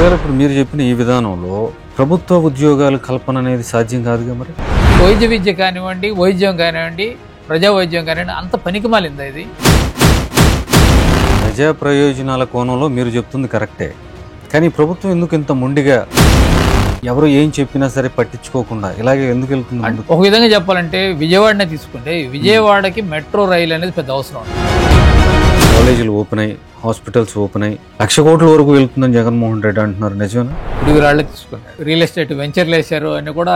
ఒకవేళ ఇప్పుడు మీరు చెప్పిన ఈ విధానంలో ప్రభుత్వ ఉద్యోగాల కల్పన అనేది సాధ్యం కాదుగా మరి. వైద్య విద్య కానివ్వండి, వైద్యం కానివ్వండి, ప్రజా వైద్యం కానివ్వండి, అంత పనికిమాలిందా ఇది? ప్రజా ప్రయోజనాల కోణంలో మీరు చెప్తుంది కరెక్టే, కానీ ప్రభుత్వం ఎందుకు ఇంత మొండిగా ఎవరు ఏం చెప్పినా సరే పట్టించుకోకుండా ఇలాగే ఎందుకు వెళ్తుంది? ఒక విధంగా చెప్పాలంటే విజయవాడనే తీసుకుంటే విజయవాడకి మెట్రో రైలు అనేది పెద్ద అవసరం. కాలేజీలు ఓపెన్ అయ్యి, హాస్పిటల్స్ ఓపెన్ అయ్యి 1,00,000 కోట్ల వరకు వెళ్తుందని జగన్మోహన్ రెడ్డి అంటున్నారు, నిజమేనా? పిడుగురాళ్ళే తీసుకున్నారు. రియల్ ఎస్టేట్ వెంచర్లు వేశారు అని కూడా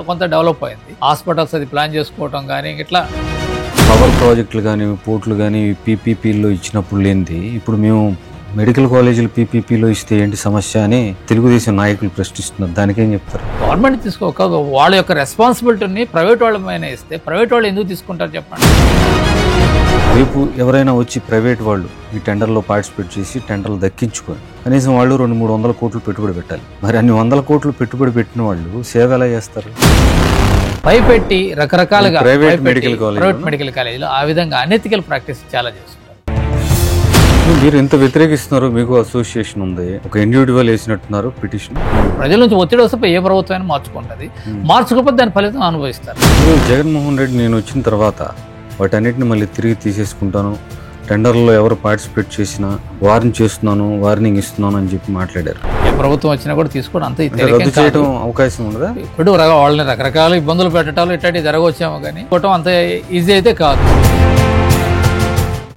కొంత డెవలప్ అయింది. హాస్పిటల్స్ అది ప్లాన్ చేసుకోవటం కానీ ఇట్లా పవర్ ప్రాజెక్టులు కానీ పోర్టులు కానీ పీపీపీలో ఇచ్చినప్పుడు లేనిది ఇప్పుడు మేము మెడికల్ కాలేజీలు పీపీపీలో ఇస్తే ఏంటి సమస్య అని తెలుగుదేశం నాయకులు ప్రశ్నిస్తున్నారు. దానికేం చెప్తారు? గవర్నమెంట్ తీసుకోక వాళ్ళ యొక్క రెస్పాన్సిబిలిటీని ప్రైవేట్ వాళ్ళ మీద ఇస్తే ప్రైవేట్ వాళ్ళు ఎందుకు తీసుకుంటారు చెప్పండి? రేపు ఎవరైనా వచ్చి ప్రైవేట్ వాళ్ళు ఈ టెండర్లో పార్టిసిపేట్ చేసి టెండర్లు దక్కించుకొని కనీసం వాళ్ళు 200-300 కోట్లు పెట్టుబడి పెట్టాలి. మరి అన్ని 100 కోట్లు పెట్టుబడి పెట్టిన వాళ్ళు సేవ ఎలా చేస్తారు? భయపెట్టి రకరకాలుగా ప్రైవేట్ మెడికల్ కాలేజీలో ఆ విధంగా అనెథికల్ ప్రాక్టీస్ చాలా చేస్తుంటారు. మీరు ఎంత వ్యతిరేకిస్తున్నారు? మీకు అసోసియేషన్ ఉంది, ఒక ఇండివిజువల్ వేసినట్టున్నారు పిటిషన్. ప్రజల నుంచి ఒత్తిడి వస్తే ఏ ప్రభుత్వం మార్చుకుంటుంది, మార్చుకోకపోతే దాని ఫలితం అనుభవిస్తారు. జగన్మోహన్ రెడ్డి నేను వచ్చిన తర్వాత వాటన్నిటిని మళ్ళీ తిరిగి తీసేసుకుంటాను, టెండర్లో ఎవరు పార్టిసిపేట్ చేసినా వార్నింగ్ చేస్తున్నాను, వార్నింగ్ ఇస్తున్నాను అని చెప్పి మాట్లాడారు. ఏ ప్రభుత్వం వచ్చినా కూడా తీసుకోవడం అంత రద్దు చేయడం అవకాశం ఉండదా? ఇప్పుడు వాళ్ళని రకరకాల ఇబ్బందులు పెట్టడాలు ఇట్లాంటివి జరగవచ్చామో కానీ పోవటం అంత ఈజీ అయితే కాదు.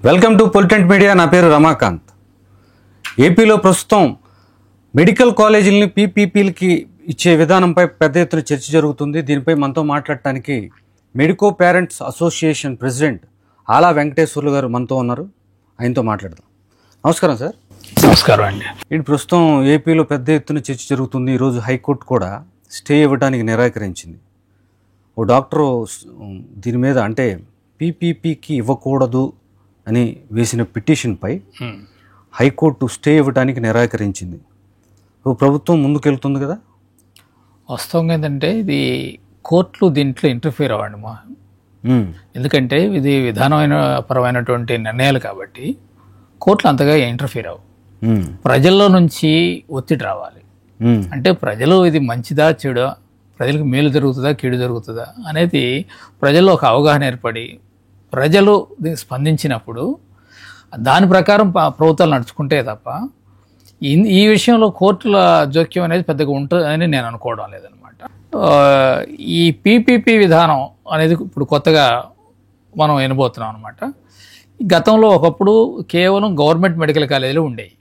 Welcome to Politent media. నా పేరు రమాకాంత్. ఏపీలో ప్రస్తుతం మెడికల్ కాలేజీలని పీపీపీలకి ఇచ్చే విధానంపై పెద్ద ఎత్తున చర్చ జరుగుతుంది. దీనిపై మనతో మాట్లాడటానికి మెడికో పేరెంట్స్ అసోసియేషన్ ప్రెసిడెంట్ ఆలా వెంకటేశ్వర్లు గారు మనతో ఉన్నారు. ఆయనతో మాట్లాడదాం. నమస్కారం సార్. నమస్కారం అండి. ఇది ప్రస్తుతం ఏపీలో పెద్ద ఎత్తున చర్చ జరుగుతుంది. ఈరోజు హైకోర్టు కూడా స్టే ఇవ్వడానికి నిరాకరించింది. ఓ డాక్టరు దీని మీద అంటే పీపీపీకి ఇవ్వకూడదు అని వేసిన పిటిషన్పై హైకోర్టు స్టే ఇవ్వడానికి నిరాకరించింది. ప్రభుత్వం ముందుకెళ్తుంది కదా. వాస్తవంగా ఏంటంటే ఇది కోర్టులు దీంట్లో ఇంటర్ఫియర్ అవ్వండి మా, ఎందుకంటే ఇది విధానమైన పరమైనటువంటి నిర్ణయాలు కాబట్టి కోర్టులు అంతగా ఇంటర్ఫియర్ అవ్వు. ప్రజల్లో నుంచి ఒత్తిడి రావాలి. అంటే ప్రజలు ఇది మంచిదా చెడా, ప్రజలకు మేలు జరుగుతుందా కీడు జరుగుతుందా అనేది ప్రజల్లో ఒక అవగాహన ఏర్పడి ప్రజలు దీనికి స్పందించినప్పుడు దాని ప్రకారం ప్రభుత్వాలు నడుచుకుంటే తప్ప ఈ విషయంలో కోర్టుల జోక్యం అనేది పెద్దగా ఉంటుందని నేను అనుకోవడం లేదనమాట. ఈ పీపీపీ విధానం అనేది ఇప్పుడు కొత్తగా మనం వినబోతున్నాం అనమాట. గతంలో ఒకప్పుడు కేవలం గవర్నమెంట్ మెడికల్ కాలేజీలు ఉండేవి.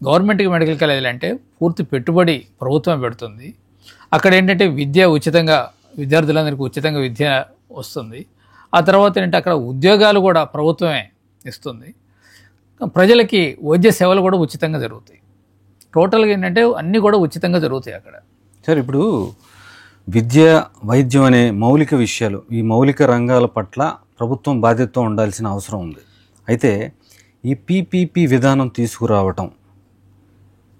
గవర్నమెంట్ మెడికల్ కాలేజీలు అంటే పూర్తి పెట్టుబడి ప్రభుత్వం పెడుతుంది. అక్కడ ఏంటంటే విద్య ఉచితంగా, విద్యార్థులందరికీ ఉచితంగా విద్య వస్తుంది. ఆ తర్వాత ఏంటంటే అక్కడ ఉద్యోగాలు కూడా ప్రభుత్వమే ఇస్తుంది. ప్రజలకి వైద్య సేవలు కూడా ఉచితంగా జరుగుతాయి. టోటల్గా ఏంటంటే అన్నీ కూడా ఉచితంగా జరుగుతాయి అక్కడ. సార్, ఇప్పుడు విద్య వైద్యం అనే మౌలిక విషయాలు, ఈ మౌలిక రంగాల పట్ల ప్రభుత్వం బాధ్యతతో ఉండాల్సిన అవసరం ఉంది. అయితే ఈ పీపీపీ విధానం తీసుకురావటం,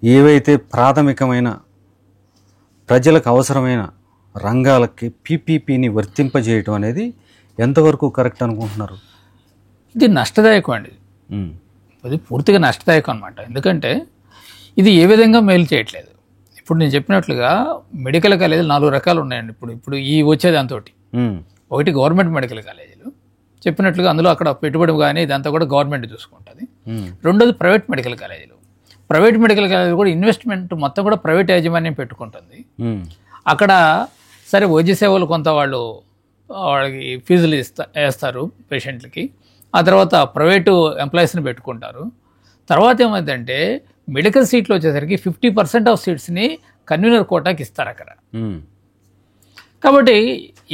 ఏవైతే ప్రాథమికమైన ప్రజలకు అవసరమైన రంగాలకి పీపీపీని వర్తింపజేయటం అనేది ఎంతవరకు కరెక్ట్ అనుకుంటున్నారు? ఇది నష్టదాయకం అండి. అది పూర్తిగా నష్టదాయకం అనమాట. ఎందుకంటే ఇది ఏ విధంగా మేలు చేయట్లేదు. ఇప్పుడు నేను చెప్పినట్లుగా మెడికల్ కాలేజీలు 4 రకాలు ఉన్నాయండి. ఇప్పుడు ఈ వచ్చేదాంతో ఒకటి గవర్నమెంట్ మెడికల్ కాలేజీలు చెప్పినట్లుగా, అందులో అక్కడ పెట్టుబడి కానీ ఇదంతా కూడా గవర్నమెంట్ చూసుకుంటుంది. రెండోది ప్రైవేట్ మెడికల్ కాలేజీలు. ప్రైవేట్ మెడికల్ కాలేజీలు కూడా ఇన్వెస్ట్మెంట్ మొత్తం కూడా ప్రైవేట్ యాజమాన్యం పెట్టుకుంటుంది. అక్కడ సరే వైద్య సేవలు కొంత వాళ్ళకి ఫీజులు వేస్తారు పేషెంట్లకి. ఆ తర్వాత ప్రైవేటు ఎంప్లాయీస్ని పెట్టుకుంటారు. తర్వాత ఏమైందంటే మెడికల్ సీట్లు వచ్చేసరికి 50% ఆఫ్ సీట్స్ని కన్వీనర్ కోటాకి ఇస్తారు అక్కడ. కాబట్టి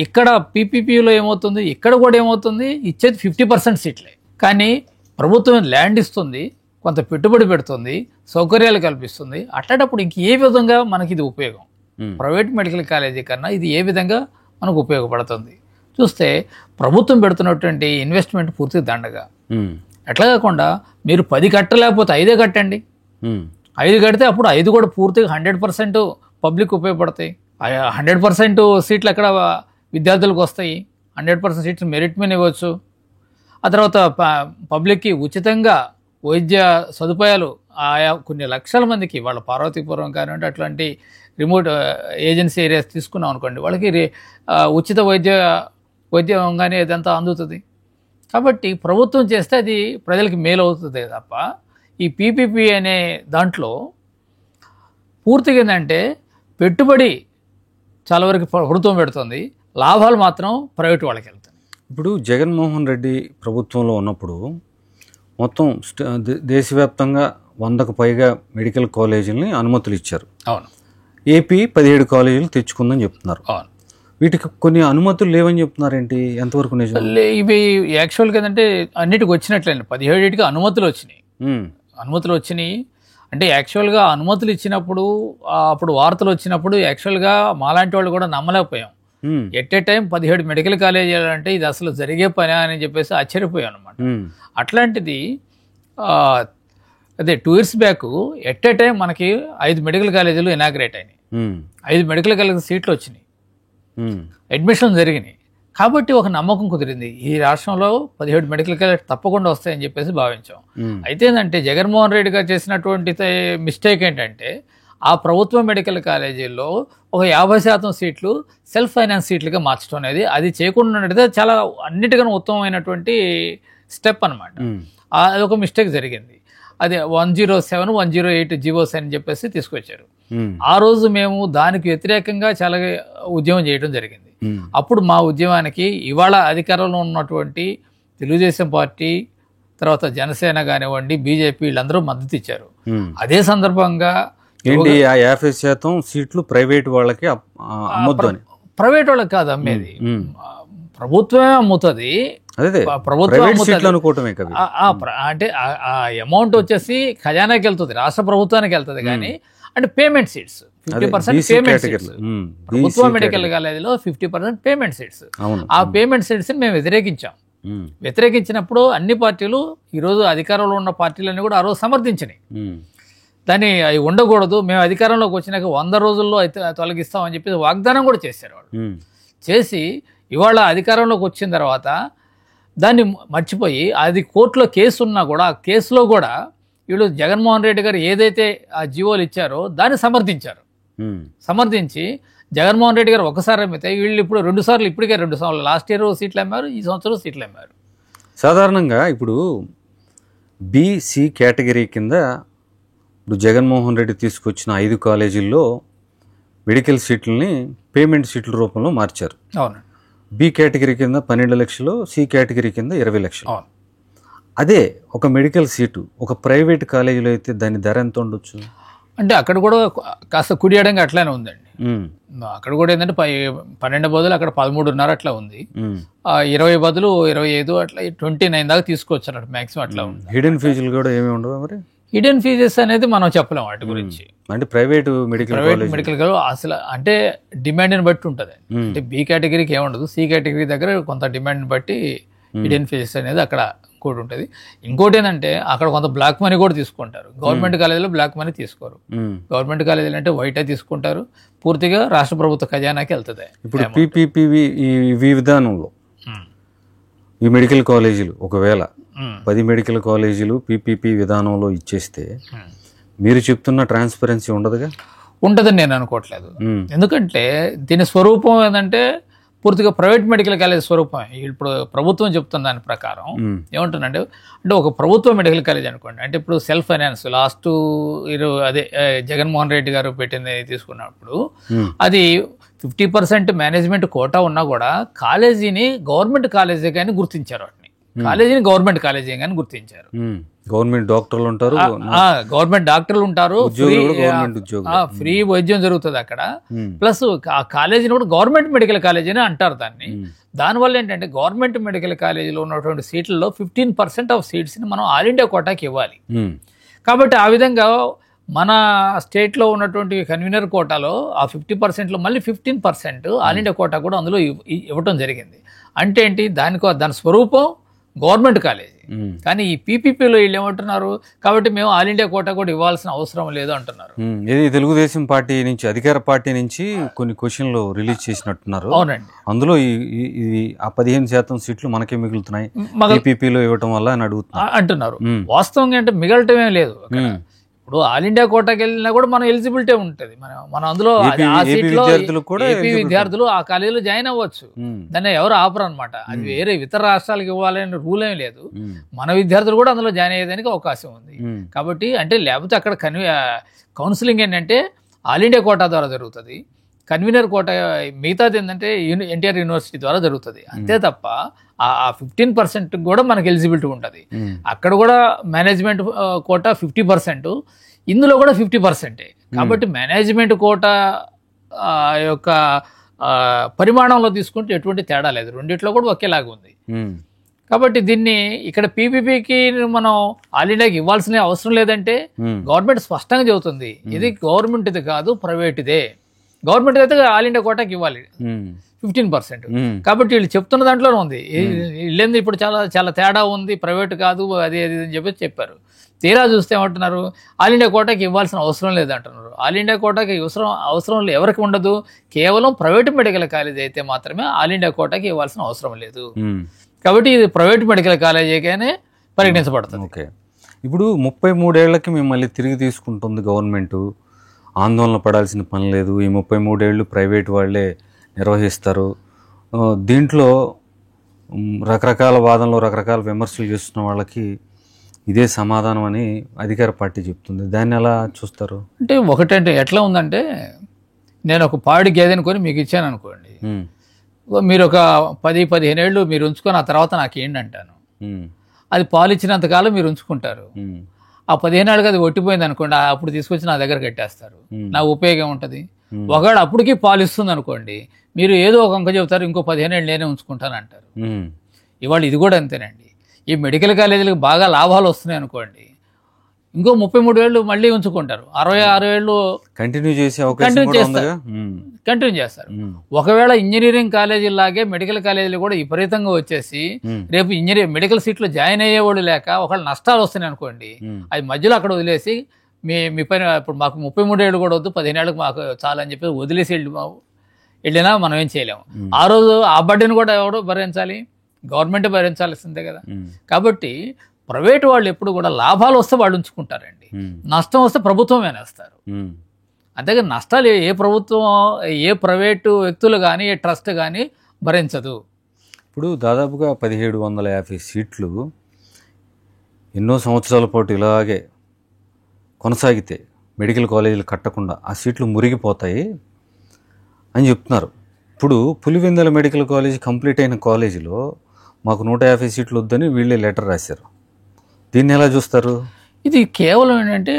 ఇక్కడ పీపీపీలో ఏమవుతుంది, ఇక్కడ కూడా ఏమవుతుంది, ఇచ్చేది 50% సీట్లే. కానీ ప్రభుత్వం ల్యాండ్ ఇస్తుంది, కొంత పెట్టుబడి పెడుతుంది, సౌకర్యాలు కల్పిస్తుంది. అట్లాంటప్పుడు ఇంక ఏ విధంగా మనకి ఇది ఉపయోగం? ప్రైవేట్ మెడికల్ కాలేజీ కన్నా ఇది ఏ విధంగా మనకు ఉపయోగపడుతుంది? చూస్తే ప్రభుత్వం పెడుతున్నటువంటి ఇన్వెస్ట్మెంట్ పూర్తిగా దండగా. ఎట్లా కాకుండా మీరు 10 కట్టలేకపోతే 5 కట్టండి. 5 కడితే అప్పుడు 5 కూడా పూర్తిగా 100% పబ్లిక్ ఉపయోగపడతాయి. 100% సీట్లు అక్కడ విద్యార్థులకు వస్తాయి. 100% సీట్స్ మెరిట్ మీద ఇవ్వచ్చు. ఆ తర్వాత పబ్లిక్కి ఉచితంగా వైద్య సదుపాయాలు ఆయా కొన్ని లక్షల మందికి, వాళ్ళ పార్వతీపురం కానివ్వండి అట్లాంటి రిమోట్ ఏజెన్సీ ఏరియాస్ తీసుకున్నాం అనుకోండి, వాళ్ళకి ఉచిత వైద్యం కానీ ఇదంతా అందుతుంది. కాబట్టి ప్రభుత్వం చేస్తే అది ప్రజలకి మేలు అవుతుంది తప్ప ఈ పీపీపీ అనే దాంట్లో పూర్తిగా ఏంటంటే పెట్టుబడి చాలా వరకు ప్రభుత్వం పెడుతుంది, లాభాలు మాత్రం ప్రైవేట్ వాళ్ళకి వెళ్తాయి. ఇప్పుడు జగన్మోహన్ రెడ్డి ప్రభుత్వంలో ఉన్నప్పుడు మొత్తం దేశవ్యాప్తంగా 100కు పైగా మెడికల్ కాలేజీలని అనుమతులు ఇచ్చారు. అవును. ఏపీ 17 కాలేజీలు తెచ్చుకుందని చెప్తున్నారు. అవును. వీటికి కొన్ని అనుమతులు లేవని చెప్తున్నారేంటి? ఎంతవరకు నిజం? ఇవి యాక్చువల్గా ఏంటంటే అన్నిటికి వచ్చినట్లేండి, 17కి అనుమతులు వచ్చినాయి. అంటే యాక్చువల్గా అనుమతులు ఇచ్చినప్పుడు అప్పుడు వార్తలు వచ్చినప్పుడు యాక్చువల్గా మాలాంటి వాళ్ళు కూడా నమ్మలేకపోయాం. ఎట్ ఏ టైం 17 మెడికల్ కాలేజీలు అంటే ఇది అసలు జరిగే పని అని చెప్పేసి ఆశ్చర్యపోయాం అనమాట. అట్లాంటిది అదే 2 years back at a time మనకి 5 మెడికల్ కాలేజీలు ఇనాగ్రేట్ అయినాయి, 5 మెడికల్ కాలేజీ సీట్లు వచ్చినాయి, అడ్మిషన్ జరిగినాయి. కాబట్టి ఒక నమ్మకం కుదిరింది, ఈ రాష్ట్రంలో 17 మెడికల్ కాలేజ్ తప్పకుండా వస్తాయని చెప్పేసి భావించాం. అయితే ఏంటంటే జగన్మోహన్ రెడ్డి గారు చేసినటువంటి మిస్టేక్ ఏంటంటే ఆ ప్రభుత్వ మెడికల్ కాలేజీల్లో ఒక 50% సీట్లు సెల్ఫ్ ఫైనాన్స్ సీట్లుగా మార్చడం అనేది, అది చేయకుండా ఉన్నట్టు చాలా అన్నిటికన్నా ఉత్తమమైనటువంటి స్టెప్ అనమాట. అది ఒక మిస్టేక్ జరిగింది. అదే 107, 108 జీవోస్ అని చెప్పేసి తీసుకొచ్చారు. ఆ రోజు మేము దానికి వ్యతిరేకంగా చాలా ఉద్యమం చేయడం జరిగింది. అప్పుడు మా ఉద్యమానికి ఇవాళ అధికారంలో ఉన్నటువంటి తెలుగుదేశం పార్టీ, తర్వాత జనసేన కానివ్వండి, బీజేపీ వీళ్ళందరూ మద్దతు ఇచ్చారు. అదే సందర్భంగా ఏంటి ఆ 50% సీట్లు ప్రైవేట్ వాళ్ళకి అమ్మొద్దు అని? ప్రైవేట్ వాళ్ళకి కాదు అమ్మేది, ప్రభుత్వమే అమ్ముతుంది. ప్రభుత్వం అంటే ఆ అమౌంట్ వచ్చేసి ఖజానాకి వెళ్తుంది, రాష్ట్ర ప్రభుత్వానికి వెళ్తుంది. కానీ అంటే పేమెంట్ సీట్స్ 50% పేమెంట్ సీట్స్, ప్రభుత్వ మెడికల్ కాలేజీలో 50% పేమెంట్ సీట్స్. ఆ పేమెంట్ సీట్స్ మేము వ్యతిరేకించినప్పుడు అన్ని పార్టీలు, ఈరోజు అధికారంలో ఉన్న పార్టీలన్నీ కూడా ఆ రోజు సమర్థించినాయి. దాన్ని అవి ఉండకూడదు, మేము అధికారంలోకి వచ్చినాక 100 రోజుల్లో అయితే తొలగిస్తామని చెప్పి వాగ్దానం కూడా చేశారు వాళ్ళు. చేసి ఇవాళ అధికారంలోకి వచ్చిన తర్వాత దాన్ని మర్చిపోయి, అది కోర్టులో కేసు ఉన్నా కూడా ఆ కేసులో కూడా వీళ్ళు జగన్మోహన్ రెడ్డి గారు ఏదైతే ఆ జీవోలు ఇచ్చారో దాన్ని సమర్థించి జగన్మోహన్ రెడ్డి గారు ఒకసారి అమ్మితే వీళ్ళు ఇప్పుడు 2 సార్లు, ఇప్పటికే 2 సార్లు, లాస్ట్ ఇయర్ సీట్లు అమ్మారు, ఈ సంవత్సరం సీట్లు అమ్మారు. సాధారణంగా ఇప్పుడు బీసీ కేటగిరీ కింద ఇప్పుడు జగన్మోహన్ రెడ్డి తీసుకొచ్చిన 5 కాలేజీల్లో మెడికల్ సీట్లని పేమెంట్ సీట్ల రూపంలో మార్చారు. అవును. బి కేటగిరీ కింద 12 లక్షలు, సి కేటగిరీ కింద 20 లక్షలు. అదే ఒక మెడికల్ సీటు ఒక ప్రైవేట్ కాలేజీలో అయితే దాని ధర ఎంత ఉండొచ్చు? అంటే అక్కడ కూడా కాస్త కుడియడంగా అట్లానే ఉందండి. అక్కడ కూడా ఏంటంటే 12 బదులు అక్కడ 13.5 అట్లా ఉంది, 20 బదులు 25 అట్లా 29 దాకా తీసుకోవచ్చు అన్నట్టు మ్యాక్సిమం అట్లా ఉంది. హిడెన్ ఫీజులు కూడా ఏమి ఉండవు మరి? హిడెన్ ఫీజెస్ అనేది మనం చెప్పలేం వాటి గురించి. అంటే ప్రైవేట్ మెడికల్ కాలేజ్ అసలు అంటే డిమాండ్ని బట్టి ఉంటుంది. అంటే బి కేటగిరీకి ఏముండదు, సి కేటగిరీ దగ్గర కొంత డిమాండ్ని బట్టి హిడెన్ ఫీజెస్ అనేది అక్కడ ఇంకోటి ఉంటుంది. ఇంకోటి ఏంటంటే అక్కడ కొంత బ్లాక్ మనీ కూడా తీసుకుంటారు. గవర్నమెంట్ కాలేజీలో బ్లాక్ మనీ తీసుకోరు. గవర్నమెంట్ కాలేజీలు అంటే వైటే తీసుకుంటారు, పూర్తిగా రాష్ట్ర ప్రభుత్వ ఖజానాకి వెళ్తుంది. ఇప్పుడు పీపీపీ ఈ విధానంలో ఈ మెడికల్ కాలేజీలు ఒకవేళ 10 మెడికల్ కాలేజీలు పీపీపీ విధానంలో ఇచ్చేస్తే మీరు చెప్తున్న ట్రాన్స్పరెన్సీ ఉండదుగా? ఉంటుందని నేను అనుకోవట్లేదు. ఎందుకంటే దీని స్వరూపం ఏంటంటే పూర్తిగా ప్రైవేట్ మెడికల్ కాలేజ్ స్వరూపమే. ఇప్పుడు ప్రభుత్వం చెప్తున్న దాని ప్రకారం ఏమంటుందంటే, అంటే ఒక ప్రభుత్వ మెడికల్ కాలేజ్ అనుకోండి, అంటే ఇప్పుడు సెల్ఫ్ ఫైనాన్స్ లాస్ట్ అదే జగన్మోహన్ రెడ్డి గారు పెట్టింది తీసుకున్నప్పుడు అది 50% మేనేజ్మెంట్ కోటా ఉన్నా కూడా కాలేజీని గవర్నమెంట్ కాలేజీ కానీ గుర్తించారు. వాటిని కాలేజీని గవర్నమెంట్ కాలేజీ కానీ గుర్తించారు. గవర్నమెంట్ డాక్టర్లు ఉంటారు, గవర్నమెంట్ డాక్టర్లు ఉంటారు, ఫ్రీ వైద్యం జరుగుతుంది అక్కడ. ప్లస్ ఆ కాలేజీని కూడా గవర్నమెంట్ మెడికల్ కాలేజీ అని అంటారు దాన్ని. దానివల్ల ఏంటంటే గవర్నమెంట్ మెడికల్ కాలేజీలో ఉన్నటువంటి సీట్లలో 15% ఆఫ్ సీట్స్ని మనం ఆల్ ఇండియా కోటాకి ఇవ్వాలి. కాబట్టి ఆ విధంగా మన స్టేట్లో ఉన్నటువంటి కన్వీనర్ కోటాలో ఆ 50%లో మళ్ళీ 15% ఆల్ ఇండియా కోటా కూడా అందులో ఇవ్వటం జరిగింది. అంటే ఏంటి, దాని స్వరూపం గవర్నమెంట్ కాలేజీ. కానీ ఈ పీపీపీలో వీళ్ళు ఏమంటున్నారు, కాబట్టి మేము ఆల్ ఇండియా కోటా కూడా ఇవ్వాల్సిన అవసరం లేదు అంటున్నారు. ఇది తెలుగుదేశం పార్టీ నుంచి, అధికార పార్టీ నుంచి కొన్ని క్వశ్చన్లు రిలీజ్ చేసినట్టున్నారు. అవునండి. అందులో ఇది ఆ 15% సీట్లు మనకే మిగులుతున్నాయి పీపీపీలో ఇవ్వటం వల్ల అని అంటున్నారు. వాస్తవంగా అంటే మిగలటమే లేదు. ఇప్పుడు ఆల్ ఇండియా కోటాకి వెళ్ళినా కూడా మనం ఎలిజిబిలిటీ ఉంటుంది. మనం అందులో ఆ సీట్లో ఏపీ విద్యార్థులు ఆ కాలేజీలో జాయిన్ అవ్వచ్చు. దాన్ని ఎవరు ఆపరు అనమాట. అది వేరే ఇతర రాష్ట్రాలకు ఇవ్వాలనే రూల్ ఏం లేదు. మన విద్యార్థులు కూడా అందులో జాయిన్ అయ్యేదానికి అవకాశం ఉంది. కాబట్టి అంటే లేకపోతే అక్కడ కౌన్సిలింగ్ ఏంటంటే ఆల్ ఇండియా కోటా ద్వారా జరుగుతుంది. కన్వీనర్ కోట మిగతాది ఏంటంటే ఎన్టీఆర్ యూనివర్సిటీ ద్వారా జరుగుతుంది. అంతే తప్ప ఆ 15% కూడా మనకు ఎలిజిబిలిటీ ఉంటుంది. అక్కడ కూడా మేనేజ్మెంట్ కోటా 50%, ఇందులో కూడా 50%. కాబట్టి మేనేజ్మెంట్ కోటా యొక్క పరిమాణంలో తీసుకుంటే ఎటువంటి తేడా లేదు, రెండిట్లో కూడా ఒకేలాగా ఉంది. కాబట్టి దీన్ని ఇక్కడ పీపీపీకి మనం ఆల్ ఇండియాకి ఇవ్వాల్సిన అవసరం లేదంటే గవర్నమెంట్ స్పష్టంగా చెబుతుంది, ఇది గవర్నమెంట్ ఇది కాదు, ప్రైవేట్దే. గవర్నమెంట్ అయితే ఆల్ ఇండియా కోటాకి ఇవ్వాలి 15%. కాబట్టి వీళ్ళు చెప్తున్న దాంట్లోనే ఉంది. వీళ్ళేంది ఇప్పుడు చాలా చాలా తేడా ఉంది, ప్రైవేట్ కాదు అది అది అని చెప్పారు. తీరా చూస్తే ఏమంటున్నారు, ఆల్ ఇండియా కోటాకి ఇవ్వాల్సిన అవసరం లేదు అంటున్నారు. ఆల్ ఇండియా కోటాకి అవసరం ఎవరికి ఉండదు, కేవలం ప్రైవేట్ మెడికల్ కాలేజ్ అయితే మాత్రమే ఆల్ ఇండియా కోటాకి ఇవ్వాల్సిన అవసరం లేదు. కాబట్టి ఇది ప్రైవేట్ మెడికల్ కాలేజీగానే పరిగణించబడుతుంది. ఓకే, ఇప్పుడు 33 ఏళ్లకి మిమ్మల్ని తిరిగి తీసుకుంటుంది గవర్నమెంట్, ఆందోళన పడాల్సిన పని లేదు, ఈ 33 ఏళ్ళు ప్రైవేట్ వాళ్ళే నిర్వహిస్తారు. దీంట్లో రకరకాల వాదనలు, రకరకాల విమర్శలు చేస్తున్న వాళ్ళకి ఇదే సమాధానం అని అధికార పార్టీ చెప్తుంది. దాన్ని ఎలా చూస్తారు? అంటే ఒకటంటే ఎట్లా ఉందంటే, నేను ఒక పాడి గేదెని కొని మీకు ఇచ్చాను అనుకోండి, మీరు ఒక 10-15 ఏళ్ళు మీరు ఉంచుకొని ఆ తర్వాత నాకు ఏంటి అంటాను. అది పాలు ఇచ్చినంతకాలం మీరు ఉంచుకుంటారు. ఆ 15 ఏళ్ళకి అది ఒట్టిపోయింది అనుకోండి, అప్పుడు తీసుకొచ్చి నా దగ్గర కట్టేస్తారు. నా ఉపయోగం ఉంటుంది. ఒకవేళ అప్పటికి పాలు ఇస్తుంది అనుకోండి, మీరు ఏదో ఒక అంక చెబుతారు, ఇంకో 15 ఏళ్ళు నేనే ఉంచుకుంటాను అంటారు. ఇవాళ ఇది కూడా అంతేనండి. ఈ మెడికల్ కాలేజీలకు బాగా లాభాలు వస్తున్నాయి అనుకోండి, ఇంకో 33 ఏళ్ళు మళ్ళీ ఉంచుకుంటారు, 66 ఏళ్ళు కంటిన్యూ చేస్తారు. ఒకవేళ ఇంజనీరింగ్ కాలేజీలాగే మెడికల్ కాలేజీలు కూడా విపరీతంగా వచ్చేసి రేపు మెడికల్ సీట్లు జాయిన్ అయ్యేవాళ్ళు లేక ఒకవేళ నష్టాలు వస్తున్నాయి అనుకోండి, అది మధ్యలో అక్కడ వదిలేసి మీ పైన ఇప్పుడు మాకు 33 ఏళ్ళు కూడా వద్దు, 15 ఏళ్ళకి మాకు చాలని చెప్పి వదిలేసి వెళ్ళినా మనం ఏం చేయలేము. ఆ రోజు ఆ బడ్డీని కూడా ఎవరు భరించాలి? గవర్నమెంట్ భరించాల్సిందే కదా. కాబట్టి ప్రైవేట్ వాళ్ళు ఎప్పుడు కూడా లాభాలు వస్తే వాళ్ళు ఉంచుకుంటారండి, నష్టం వస్తే ప్రభుత్వం వేనేస్తారు. అంతేగాని నష్టాలు ఏ ప్రభుత్వం, ఏ ప్రైవేటు వ్యక్తులు కానీ, ఏ ట్రస్ట్ కానీ భరించదు. ఇప్పుడు దాదాపుగా 1750 సీట్లు ఎన్నో సంవత్సరాల పాటు ఇలాగే కొనసాగితే మెడికల్ కాలేజీలు కట్టకుండా ఆ సీట్లు మురిగిపోతాయి అని చెప్తున్నారు. ఇప్పుడు పులివెందుల మెడికల్ కాలేజీ కంప్లీట్ అయిన కాలేజీలో మాకు 150 సీట్లు వద్దని వీళ్ళే లెటర్ రాశారు. దీన్ని ఎలా చూస్తారు? ఇది కేవలం ఏంటంటే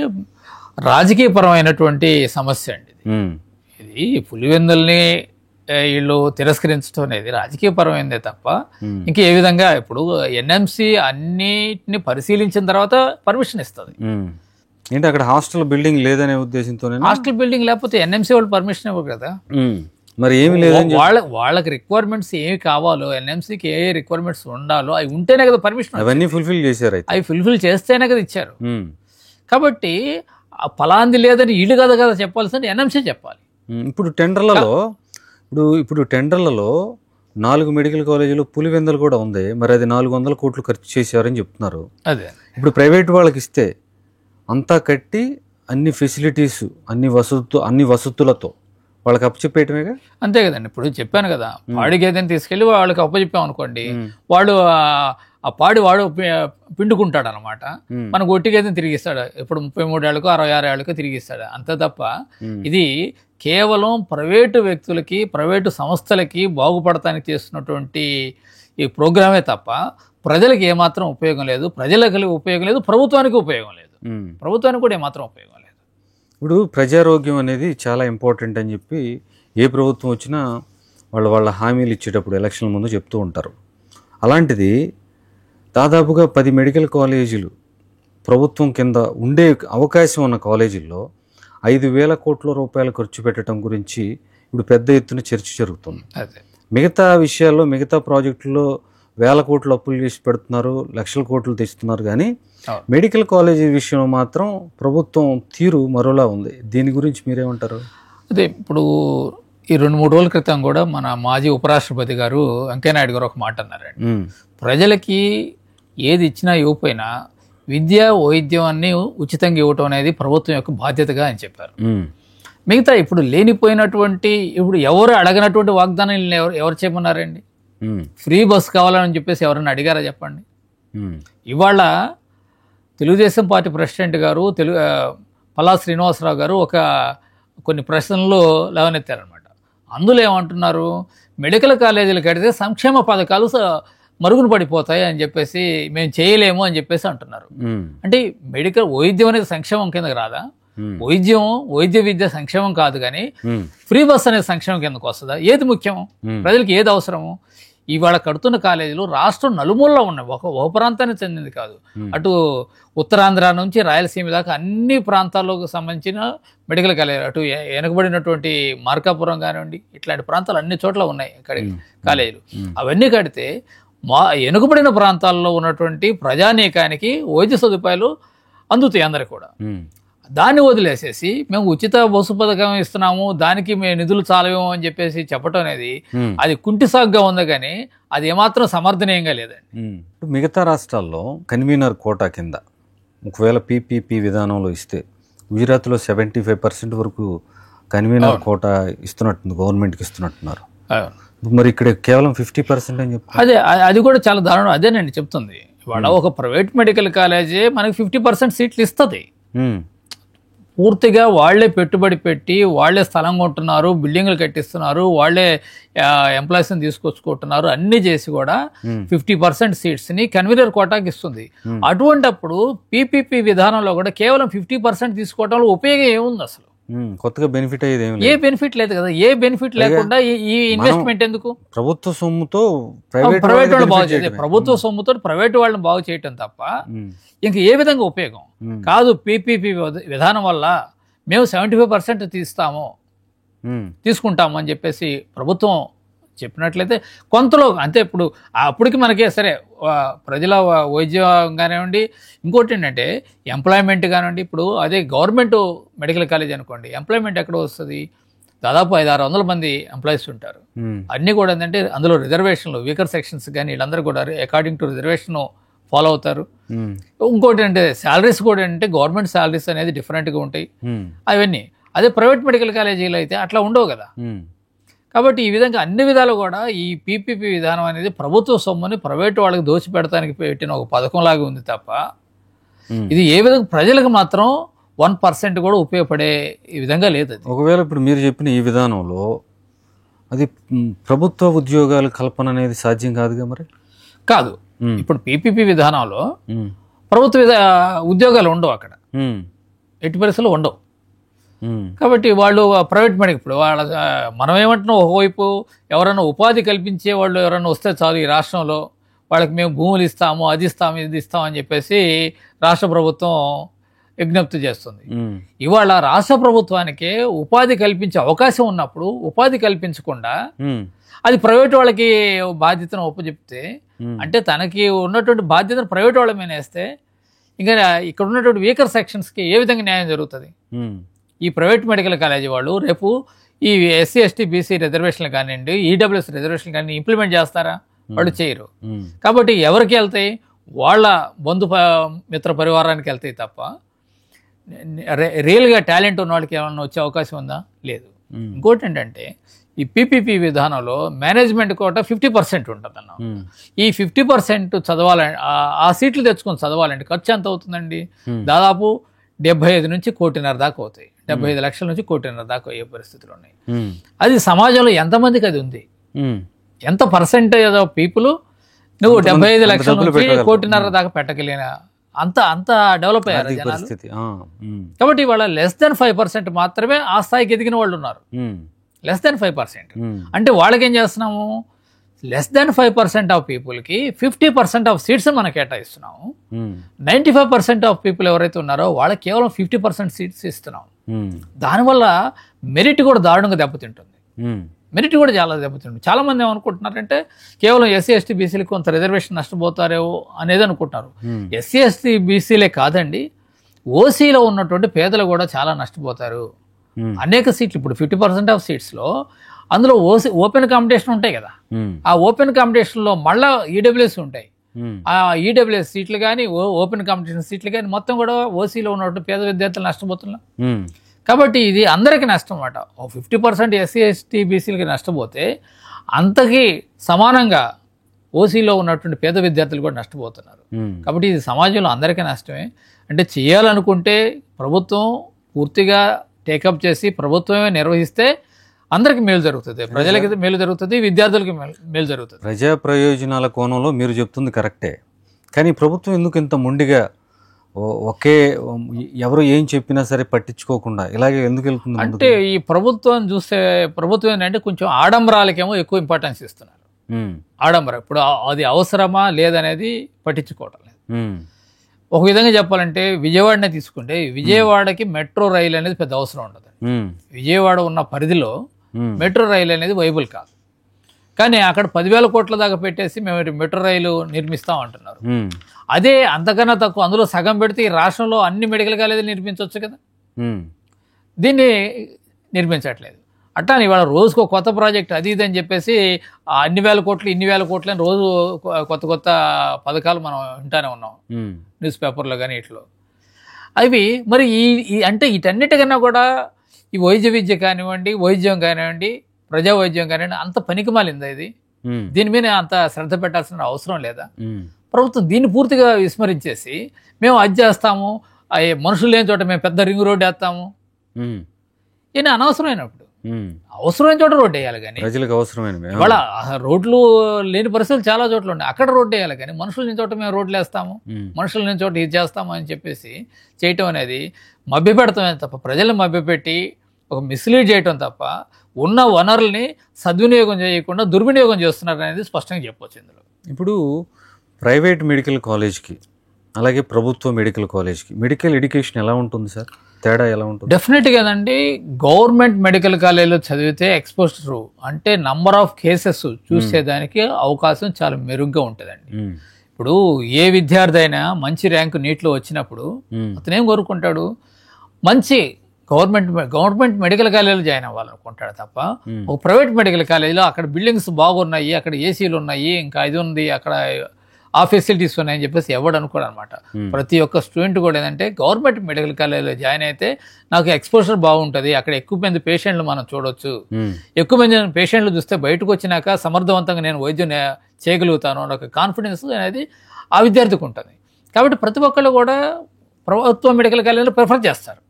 రాజకీయపరమైనటువంటి సమస్య అండి. ఇది పులివెందుల్ని వీళ్ళు తిరస్కరించడం అనేది రాజకీయపరమైనదే తప్ప ఇంకా ఏ విధంగా, ఇప్పుడు ఎన్ఎంసి అన్నిటిని పరిశీలించిన తర్వాత పర్మిషన్ ఇస్తుంది. ఏంటి అక్కడ హాస్టల్ బిల్డింగ్ లేదనే ఉద్దేశంతో? హాస్టల్ బిల్డింగ్ లేకపోతే ఎన్ఎంసి వాళ్ళు పర్మిషన్ ఇవ్వరు కదా. మరి ఏమి లేదు, వాళ్ళకి రిక్వైర్మెంట్స్ ఏమి కావాలో, ఎన్ఎంసీకి ఏ రిక్వైర్మెంట్స్ ఉండాలో అవి ఉంటేనే కదా పర్మిషన్. అవన్నీ ఫుల్ఫిల్ చేశారు, అవి ఫుల్ఫిల్ చేస్తేనే కదా ఇచ్చారు. కాబట్టి ఫలాంది లేదని వీళ్ళు కదా చెప్పాల్సింది ఎన్ఎంసీ చెప్పాలి. ఇప్పుడు టెండర్లలో 4 మెడికల్ కాలేజీలు పులివెందులు కూడా ఉంది, మరి అది 400 కోట్లు ఖర్చు చేశారని చెప్తున్నారు. అదే ఇప్పుడు ప్రైవేట్ వాళ్ళకి ఇస్తే అంతా కట్టి అన్ని ఫెసిలిటీస్, అన్ని వసతులతో వాళ్ళకి అప్పచెప్పేయటమేగా. అంతే కదండి. ఇప్పుడు చెప్పాను కదా, పాడి గేదెని తీసుకెళ్ళి వాళ్ళకి అప్పచెప్పాం అనుకోండి, వాడు ఆ పాడి వాడు పిండుకుంటాడు అనమాట, మనకు ఒట్టి గేదెని తిరిగిస్తాడు. ఇప్పుడు 33 ఏళ్ళకు 66 ఏళ్ళకు తిరిగిస్తాడు. అంతే తప్ప ఇది కేవలం ప్రైవేటు వ్యక్తులకి, ప్రైవేటు సంస్థలకి బాగుపడటానికి చేస్తున్నటువంటి ఈ ప్రోగ్రామే తప్ప ప్రజలకు ఏమాత్రం ఉపయోగం లేదు. ప్రజలకు ఉపయోగం లేదు, ప్రభుత్వానికి ఉపయోగం లేదు, ప్రభుత్వానికి కూడా ఏమాత్రం ఉపయోగం లేదు. ఇప్పుడు ప్రజారోగ్యం అనేది చాలా ఇంపార్టెంట్ అని చెప్పి ఏ ప్రభుత్వం వచ్చినా వాళ్ళ హామీలు ఇచ్చేటప్పుడు ఎలక్షన్ల ముందు చెప్తూ ఉంటారు. అలాంటిది దాదాపుగా 10 మెడికల్ కాలేజీలు ప్రభుత్వం కింద ఉండే అవకాశం ఉన్న కాలేజీల్లో 5,000 కోట్ల రూపాయలు ఖర్చు పెట్టడం గురించి ఇప్పుడు పెద్ద ఎత్తున చర్చ జరుగుతుంది. మిగతా విషయాల్లో, మిగతా ప్రాజెక్టుల్లో వేల కోట్లు అప్పులు చేసి పెడుతున్నారు, లక్షల కోట్లు తెస్తున్నారు, కానీ అవును. మెడికల్ కాలేజీ విషయంలో మాత్రం ప్రభుత్వం తీరు మరోలా ఉంది. దీని గురించి మీరేమంటారు? అదే ఇప్పుడు ఈ 2-3 రోజుల క్రితం కూడా మన మాజీ ఉపరాష్ట్రపతి గారు వెంకయ్యనాయుడు గారు ఒక మాట అన్నారండి. ప్రజలకి ఏది ఇచ్చినా ఇవ్వకపోయినా విద్య వైద్యం అన్ని ఉచితంగా ఇవ్వటం అనేది ప్రభుత్వం యొక్క బాధ్యతగా అని చెప్పారు. మిగతా ఇప్పుడు లేనిపోయినటువంటి ఇప్పుడు ఎవరు అడగనటువంటి వాగ్దానాలు ఎవరు చెప్పన్నారండి? ఫ్రీ బస్ కావాలని చెప్పేసి ఎవరైనా అడిగారా చెప్పండి? ఇవాళ తెలుగుదేశం పార్టీ ప్రెసిడెంట్ గారు పల్లా శ్రీనివాసరావు గారు కొన్ని ప్రశ్నలు లేవనెత్తారనమాట. అందులో ఏమంటున్నారు, మెడికల్ కాలేజీలు కడితే సంక్షేమ పథకాలు మరుగున పడిపోతాయి అని చెప్పేసి మేము చేయలేము అని చెప్పేసి అంటున్నారు. అంటే వైద్యం అనేది సంక్షేమం కిందకి రాదా? వైద్య విద్య సంక్షేమం కాదు, కానీ ఫ్రీ బస్ అనేది సంక్షేమం కిందకు వస్తుందా? ఏది ముఖ్యం? ప్రజలకు ఏది అవసరము? ఇవాళ కడుతున్న కాలేజీలు రాష్ట్రం నలుమూలలో ఉన్నాయి, ఒక ప్రాంతానికి చెందింది కాదు. అటు ఉత్తరాంధ్ర నుంచి రాయలసీమ దాకా అన్ని ప్రాంతాలకు సంబంధించిన మెడికల్ కాలేజీ, అటు వెనకబడినటువంటి మార్కాపురం కానివ్వండి, ఇట్లాంటి ప్రాంతాలు అన్ని చోట్ల ఉన్నాయి కాలేజీలు. అవన్నీ కడితే వెనుకబడిన ప్రాంతాల్లో ఉన్నటువంటి ప్రజానీకానికి వైద్య సదుపాయాలు అందుతాయి అందరికి కూడా. దాన్ని వదిలేసేసి మేము ఉచిత బస్సు పథకం ఇస్తున్నాము, దానికి మేము నిధులు చాలవేమో అని చెప్పేసి చెప్పడం అనేది అది కుంటి సాగుగా ఉంది, కానీ అది ఏమాత్రం సమర్థనీయంగా లేదండి. మిగతా రాష్ట్రాల్లో కన్వీనర్ కోటా కింద ఒకవేళ పీపీపీ విధానంలో ఇస్తే గుజరాత్లో 75% వరకు కన్వీనర్ కోటా ఇస్తున్నట్టుంది, గవర్నమెంట్కి ఇస్తున్నట్టున్నారు. మరి ఇక్కడ కేవలం 50% అని చెప్పి అది కూడా చాలా దారుణం. అదేనండి చెప్తుంది. ఇవాళ ఒక ప్రైవేట్ మెడికల్ కాలేజీ మనకి 50% సీట్లు ఇస్తుంది. పూర్తిగా వాళ్లే పెట్టుబడి పెట్టి వాళ్లే స్థలం కొంటున్నారు, బిల్డింగ్లు కట్టిస్తున్నారు, వాళ్లే ఎంప్లాయీస్ని తీసుకొచ్చుకుంటున్నారు, అన్ని చేసి కూడా 50% సీట్స్ని కన్వీనర్ కోటాకి ఇస్తుంది. అటువంటప్పుడు పీపీపీ విధానంలో కూడా కేవలం 50% తీసుకోవడంలో ఉపయోగం ఏముంది? అసలు కొత్తగా బెనిఫిట్ అయ్యేది ఏ బెనిఫిట్ లేదు కదా. ఏ బెనిఫిట్ లేకుండా ఈ ఇన్వెస్ట్మెంట్ ఎందుకు? ప్రభుత్వ సొమ్ముతో ప్రైవేట్ వాళ్ళు బాగు చేయడం, ప్రభుత్వ సొమ్ముతో ప్రైవేట్ వాళ్ళని బాగు చేయటం తప్ప ఇంక ఏ విధంగా ఉపయోగం కాదు. పీపీపీ విధానం వల్ల మేము 75% తీసుకుంటాము అని చెప్పేసి ప్రభుత్వం చెప్పినట్లయితే కొంతలో అంతే. అప్పటికి మనకే సరే ప్రజల వైద్యం కానివ్వండి, ఇంకోటి ఏంటంటే ఎంప్లాయ్మెంట్ కానివ్వండి. ఇప్పుడు అదే గవర్నమెంట్ మెడికల్ కాలేజ్ అనుకోండి, ఎంప్లాయ్మెంట్ ఎక్కడ వస్తుంది? దాదాపు 500-600 మంది ఎంప్లాయీస్ ఉంటారు. అన్నీ కూడా ఏంటంటే అందులో రిజర్వేషన్లు, వీకర్ సెక్షన్స్ కానీ వీళ్ళందరూ కూడా అకార్డింగ్ టు రిజర్వేషన్ ఫాలో అవుతారు. ఇంకోటి అంటే శాలరీస్ కూడా ఏంటంటే గవర్నమెంట్ శాలరీస్ అనేది డిఫరెంట్గా ఉంటాయి అవన్నీ. అదే ప్రైవేట్ మెడికల్ కాలేజీలో అయితే అట్లా ఉండవు కదా. కాబట్టి ఈ విధంగా అన్ని విధాలు కూడా ఈ పీపీపీ విధానం అనేది ప్రభుత్వ సొమ్ముని ప్రైవేటు వాళ్ళకి దోచిపెడతానికి పెట్టిన ఒక పథకంలాగా ఉంది తప్ప ఇది ఏ విధంగా ప్రజలకు మాత్రం 1% కూడా ఉపయోగపడే ఈ విధంగా లేదు. ఒకవేళ ఇప్పుడు మీరు చెప్పిన ఈ విధానంలో అది ప్రభుత్వ ఉద్యోగాల కల్పన అనేది సాధ్యం కాదుగా మరి? కాదు. ఇప్పుడు పీపీపీ విధానంలో ప్రభుత్వ ఉద్యోగాలు ఉండవు, అక్కడ ఎట్టి పరిస్థితుల్లో ఉండవు. కాబట్టి వాళ్ళు ప్రైవేట్ మెడికల్, ఇప్పుడు మనం ఏమంటున్నాం, ఒకవైపు ఎవరైనా ఉపాధి కల్పించే వాళ్ళు ఎవరైనా వస్తే చాలు ఈ రాష్ట్రంలో, వాళ్ళకి మేము భూములు ఇస్తాము, అది ఇస్తాము, ఇది ఇస్తామని చెప్పేసి రాష్ట్ర ప్రభుత్వం విజ్ఞప్తి చేస్తుంది. ఇవాళ రాష్ట్ర ప్రభుత్వానికి ఉపాధి కల్పించే అవకాశం ఉన్నప్పుడు ఉపాధి కల్పించకుండా అది ప్రైవేట్ వాళ్ళకి బాధ్యతను ఒప్పచెప్తే, అంటే తనకి ఉన్నటువంటి బాధ్యతను ప్రైవేట్ వాళ్ళ మీద వేస్తే ఇంకా ఇక్కడ ఉన్నటువంటి వీకర్ సెక్షన్స్కి ఏ విధంగా న్యాయం జరుగుతుంది? ఈ ప్రైవేట్ మెడికల్ కాలేజీ వాళ్ళు రేపు ఈ ఎస్సీ ఎస్టీ బీసీ రిజర్వేషన్లు కానివ్వండి, ఈడబ్ల్యూఎస్ రిజర్వేషన్ కానీ ఇంప్లిమెంట్ చేస్తారా? వాళ్ళు చేయరు. కాబట్టి ఎవరికి వెళ్తాయి? వాళ్ళ మిత్ర పరివారానికి వెళ్తాయి తప్ప రియల్గా టాలెంట్ ఉన్న వాళ్ళకి ఏమన్నా వచ్చే అవకాశం ఉందా? లేదు. ఇంకోటి ఏంటంటే ఈ పీపీపీ విధానంలో మేనేజ్మెంట్ కోట 50% ఉంటుంది అన్న. ఈ 50% చదవాలంటే, ఆ సీట్లు తెచ్చుకొని చదవాలంటే ఖర్చు ఎంత అవుతుందండి? దాదాపు 75 నుంచి 1.5 కోటి దాకా అవుతాయి. 75 లక్షల నుంచి 1.5 కోటి దాకా అయ్యే పరిస్థితులు ఉన్నాయి. అది సమాజంలో ఎంతమందికి అది ఉంది? ఎంత పర్సెంటేజ్ ఆఫ్ పీపుల్ నువ్వు 75 లక్షల నుంచి 1.5 కోటి దాకా పెట్టగలిగిన అంత డెవలప్ అయ్యారు జనాలు. కాబట్టి ఇవాళ <5% మాత్రమే ఆ స్థాయికి ఎదిగిన వాళ్ళు ఉన్నారు. <5%. అంటే వాళ్ళకి ఏం చేస్తున్నాము? <5% ఆఫ్ పీపుల్కి 50% ఆఫ్ సీట్స్ మనం కేటాయిస్తున్నాము. 95% ఆఫ్ పీపుల్ ఎవరైతే ఉన్నారో వాళ్ళకి కేవలం 50% సీట్స్ ఇస్తున్నాం. దానివల్ల మెరిట్ కూడా దారుణంగా దెబ్బతింటుంది. మెరిట్ కూడా చాలా దెబ్బతింటుంది. చాలామంది ఏమనుకుంటున్నారంటే కేవలం ఎస్సీ ఎస్టీ బీసీలకు కొంత రిజర్వేషన్ నష్టపోతారేమో అనేది అనుకుంటున్నారు. ఎస్సీ ఎస్టీ బీసీలే కాదండి, ఓసీలో ఉన్నటువంటి పేదలు కూడా చాలా నష్టపోతారు. అనేక సీట్లు ఇప్పుడు 50% ఆఫ్ సీట్స్లో అందులో ఓపెన్ కాంపిటీషన్ ఉంటాయి కదా, ఆ ఓపెన్ కాంపిటీషన్లో మళ్ళీ ఈడబ్ల్యూఎస్ ఉంటాయి. ఆ ఈడబ్ల్యూఎస్ సీట్లు కానీ ఓపెన్ కాంపిటీషన్ సీట్లు కానీ మొత్తం కూడా ఓసీలో ఉన్నటువంటి పేద విద్యార్థులు నష్టపోతున్నారు. కాబట్టి ఇది అందరికీ నష్టం అన్నమాట. 50% ఎస్సీ ఎస్టీ బీసీలకి నష్టపోతే అంతకి సమానంగా ఓసీలో ఉన్నటువంటి పేద విద్యార్థులు కూడా నష్టపోతున్నారు. కాబట్టి ఇది సమాజంలో అందరికీ నష్టమే. అంటే చేయాలనుకుంటే ప్రభుత్వం పూర్తిగా టేకప్ చేసి ప్రభుత్వమే నిర్వహిస్తే అందరికి మేలు జరుగుతుంది, ప్రజలకి మేలు జరుగుతుంది, విద్యార్థులకి మేలు జరుగుతుంది. ప్రజా ప్రయోజనాల కోణంలో మీరు చెప్తుంది కరెక్టే, కానీ ప్రభుత్వం ఎందుకు ఇంత మొండిగా ఒకే ఎవరు ఏం చెప్పినా సరే పట్టించుకోకుండా ఇలాగే ఎందుకు వెళ్తుంది? అంటే ఈ ప్రభుత్వం చూస్తే ప్రభుత్వం ఏంటంటే కొంచెం ఆడంబరాలకేమో ఎక్కువ ఇంపార్టెన్స్ ఇస్తున్నారు. ఆడంబరం ఇప్పుడు అది అవసరమా లేదనేది పట్టించుకోవటం లేదు. ఒక విధంగా చెప్పాలంటే విజయవాడనే తీసుకుంటే విజయవాడకి మెట్రో రైలు అనేది పెద్ద అవసరం ఉండదు. విజయవాడ ఉన్న పరిధిలో మెట్రో రైలు అనేది వైబుల్ కాదు, కానీ అక్కడ 10,000 కోట్ల దాకా పెట్టేసి మేము మెట్రో రైలు నిర్మిస్తాం అంటున్నారు. అదే అంతకన్నా తక్కువ అందులో సగం పెడితే ఈ రాష్ట్రంలో అన్ని మెడికల్ కాలేజీలు నిర్మించవచ్చు కదా, దీన్ని నిర్మించట్లేదు. అట్లా ఇవాళ రోజుకు కొత్త ప్రాజెక్ట్ అది ఇది అని చెప్పేసి అన్ని వేల కోట్లు ఇన్ని వేల కోట్లు అని రోజు కొత్త కొత్త పథకాలు మనం వింటానే ఉన్నాం న్యూస్ పేపర్లో కానీ ఇట్లో. అవి మరి ఈ అంటే వీటన్నిటికన్నా కూడా ఈ వైద్య విద్య కానివ్వండి, వైద్యం కానివ్వండి, ప్రజా వైద్యం కానివ్వండి అంత పనికిమాలిందా ఇది? దీని మీద అంత శ్రద్ధ పెట్టాల్సిన అవసరం లేదా? ప్రభుత్వం దీన్ని పూర్తిగా విస్మరించేసి మేము అది చేస్తాము, మనుషులు లేని చోట మేము పెద్ద రింగ్ రోడ్డు వేస్తాము, ఈయన అనవసరమైనప్పుడు అవసరమైన చోట రోడ్డు వేయాలి. కానీ ప్రజలకు అవసరమైన వాళ్ళ రోడ్లు లేని పరిస్థితులు చాలా చోట్ల ఉన్నాయి, అక్కడ రోడ్డు వేయాలి. కానీ మనుషులు లేని చోట మేము రోడ్లు వేస్తాము, మనుషులు లేని చోట ఇది చేస్తాము అని చెప్పేసి చేయటం అనేది మభ్యపెడతామే తప్ప, ప్రజలను మభ్యపెట్టి ఒక మిస్లీడ్ చేయటం తప్ప ఉన్న వనరుల్ని సద్వినియోగం చేయకుండా దుర్వినియోగం చేస్తున్నారు అనేది స్పష్టంగా చెప్పవచ్చు ఇందులో. ఇప్పుడు ప్రైవేట్ మెడికల్ కాలేజ్కి అలాగే ప్రభుత్వ మెడికల్ కాలేజ్కి మెడికల్ ఎడ్యుకేషన్ ఎలా ఉంటుంది సార్? తేడా ఎలా ఉంటుంది? డెఫినెట్గా అండి, గవర్నమెంట్ మెడికల్ కాలేజీలో చదివితే ఎక్స్పోజర్ అంటే నంబర్ ఆఫ్ కేసెస్ చూసేదానికి అవకాశం చాలా మెరుగ్గా ఉంటుందండి. ఇప్పుడు ఏ విద్యార్థి అయినా మంచి ర్యాంకు నీట్లో వచ్చినప్పుడు అతనేం కోరుకుంటాడు, మంచి గవర్నమెంట్ మెడికల్ కాలేజీలో జాయిన్ అవ్వాలనుకుంటాడు తప్ప ఒక ప్రైవేట్ మెడికల్ కాలేజీలో అక్కడ బిల్డింగ్స్ బాగున్నాయి, అక్కడ ఏసీలు ఉన్నాయి, ఇంకా ఇది ఉంది, అక్కడ ఆ ఫెసిలిటీస్ ఉన్నాయని చెప్పేసి ఎవడు అనుకోడు అనమాట. ప్రతి ఒక్క స్టూడెంట్ కూడా ఏంటంటే గవర్నమెంట్ మెడికల్ కాలేజీలో జాయిన్ అయితే నాకు ఎక్స్పోజర్ బాగుంటుంది, అక్కడ ఎక్కువ మంది పేషెంట్లు మనం చూడొచ్చు, ఎక్కువ మంది పేషెంట్లు చూస్తే బయటకు వచ్చినాక సమర్థవంతంగా నేను వైద్యం చేయగలుగుతాను అన్న ఒక కాన్ఫిడెన్స్ అనేది ఆ విద్యార్థికి ఉంటుంది. కాబట్టి ప్రతి ఒక్కళ్ళు కూడా ప్రభుత్వ మెడికల్ కాలేజీలో ప్రిఫర్ చేస్తారు.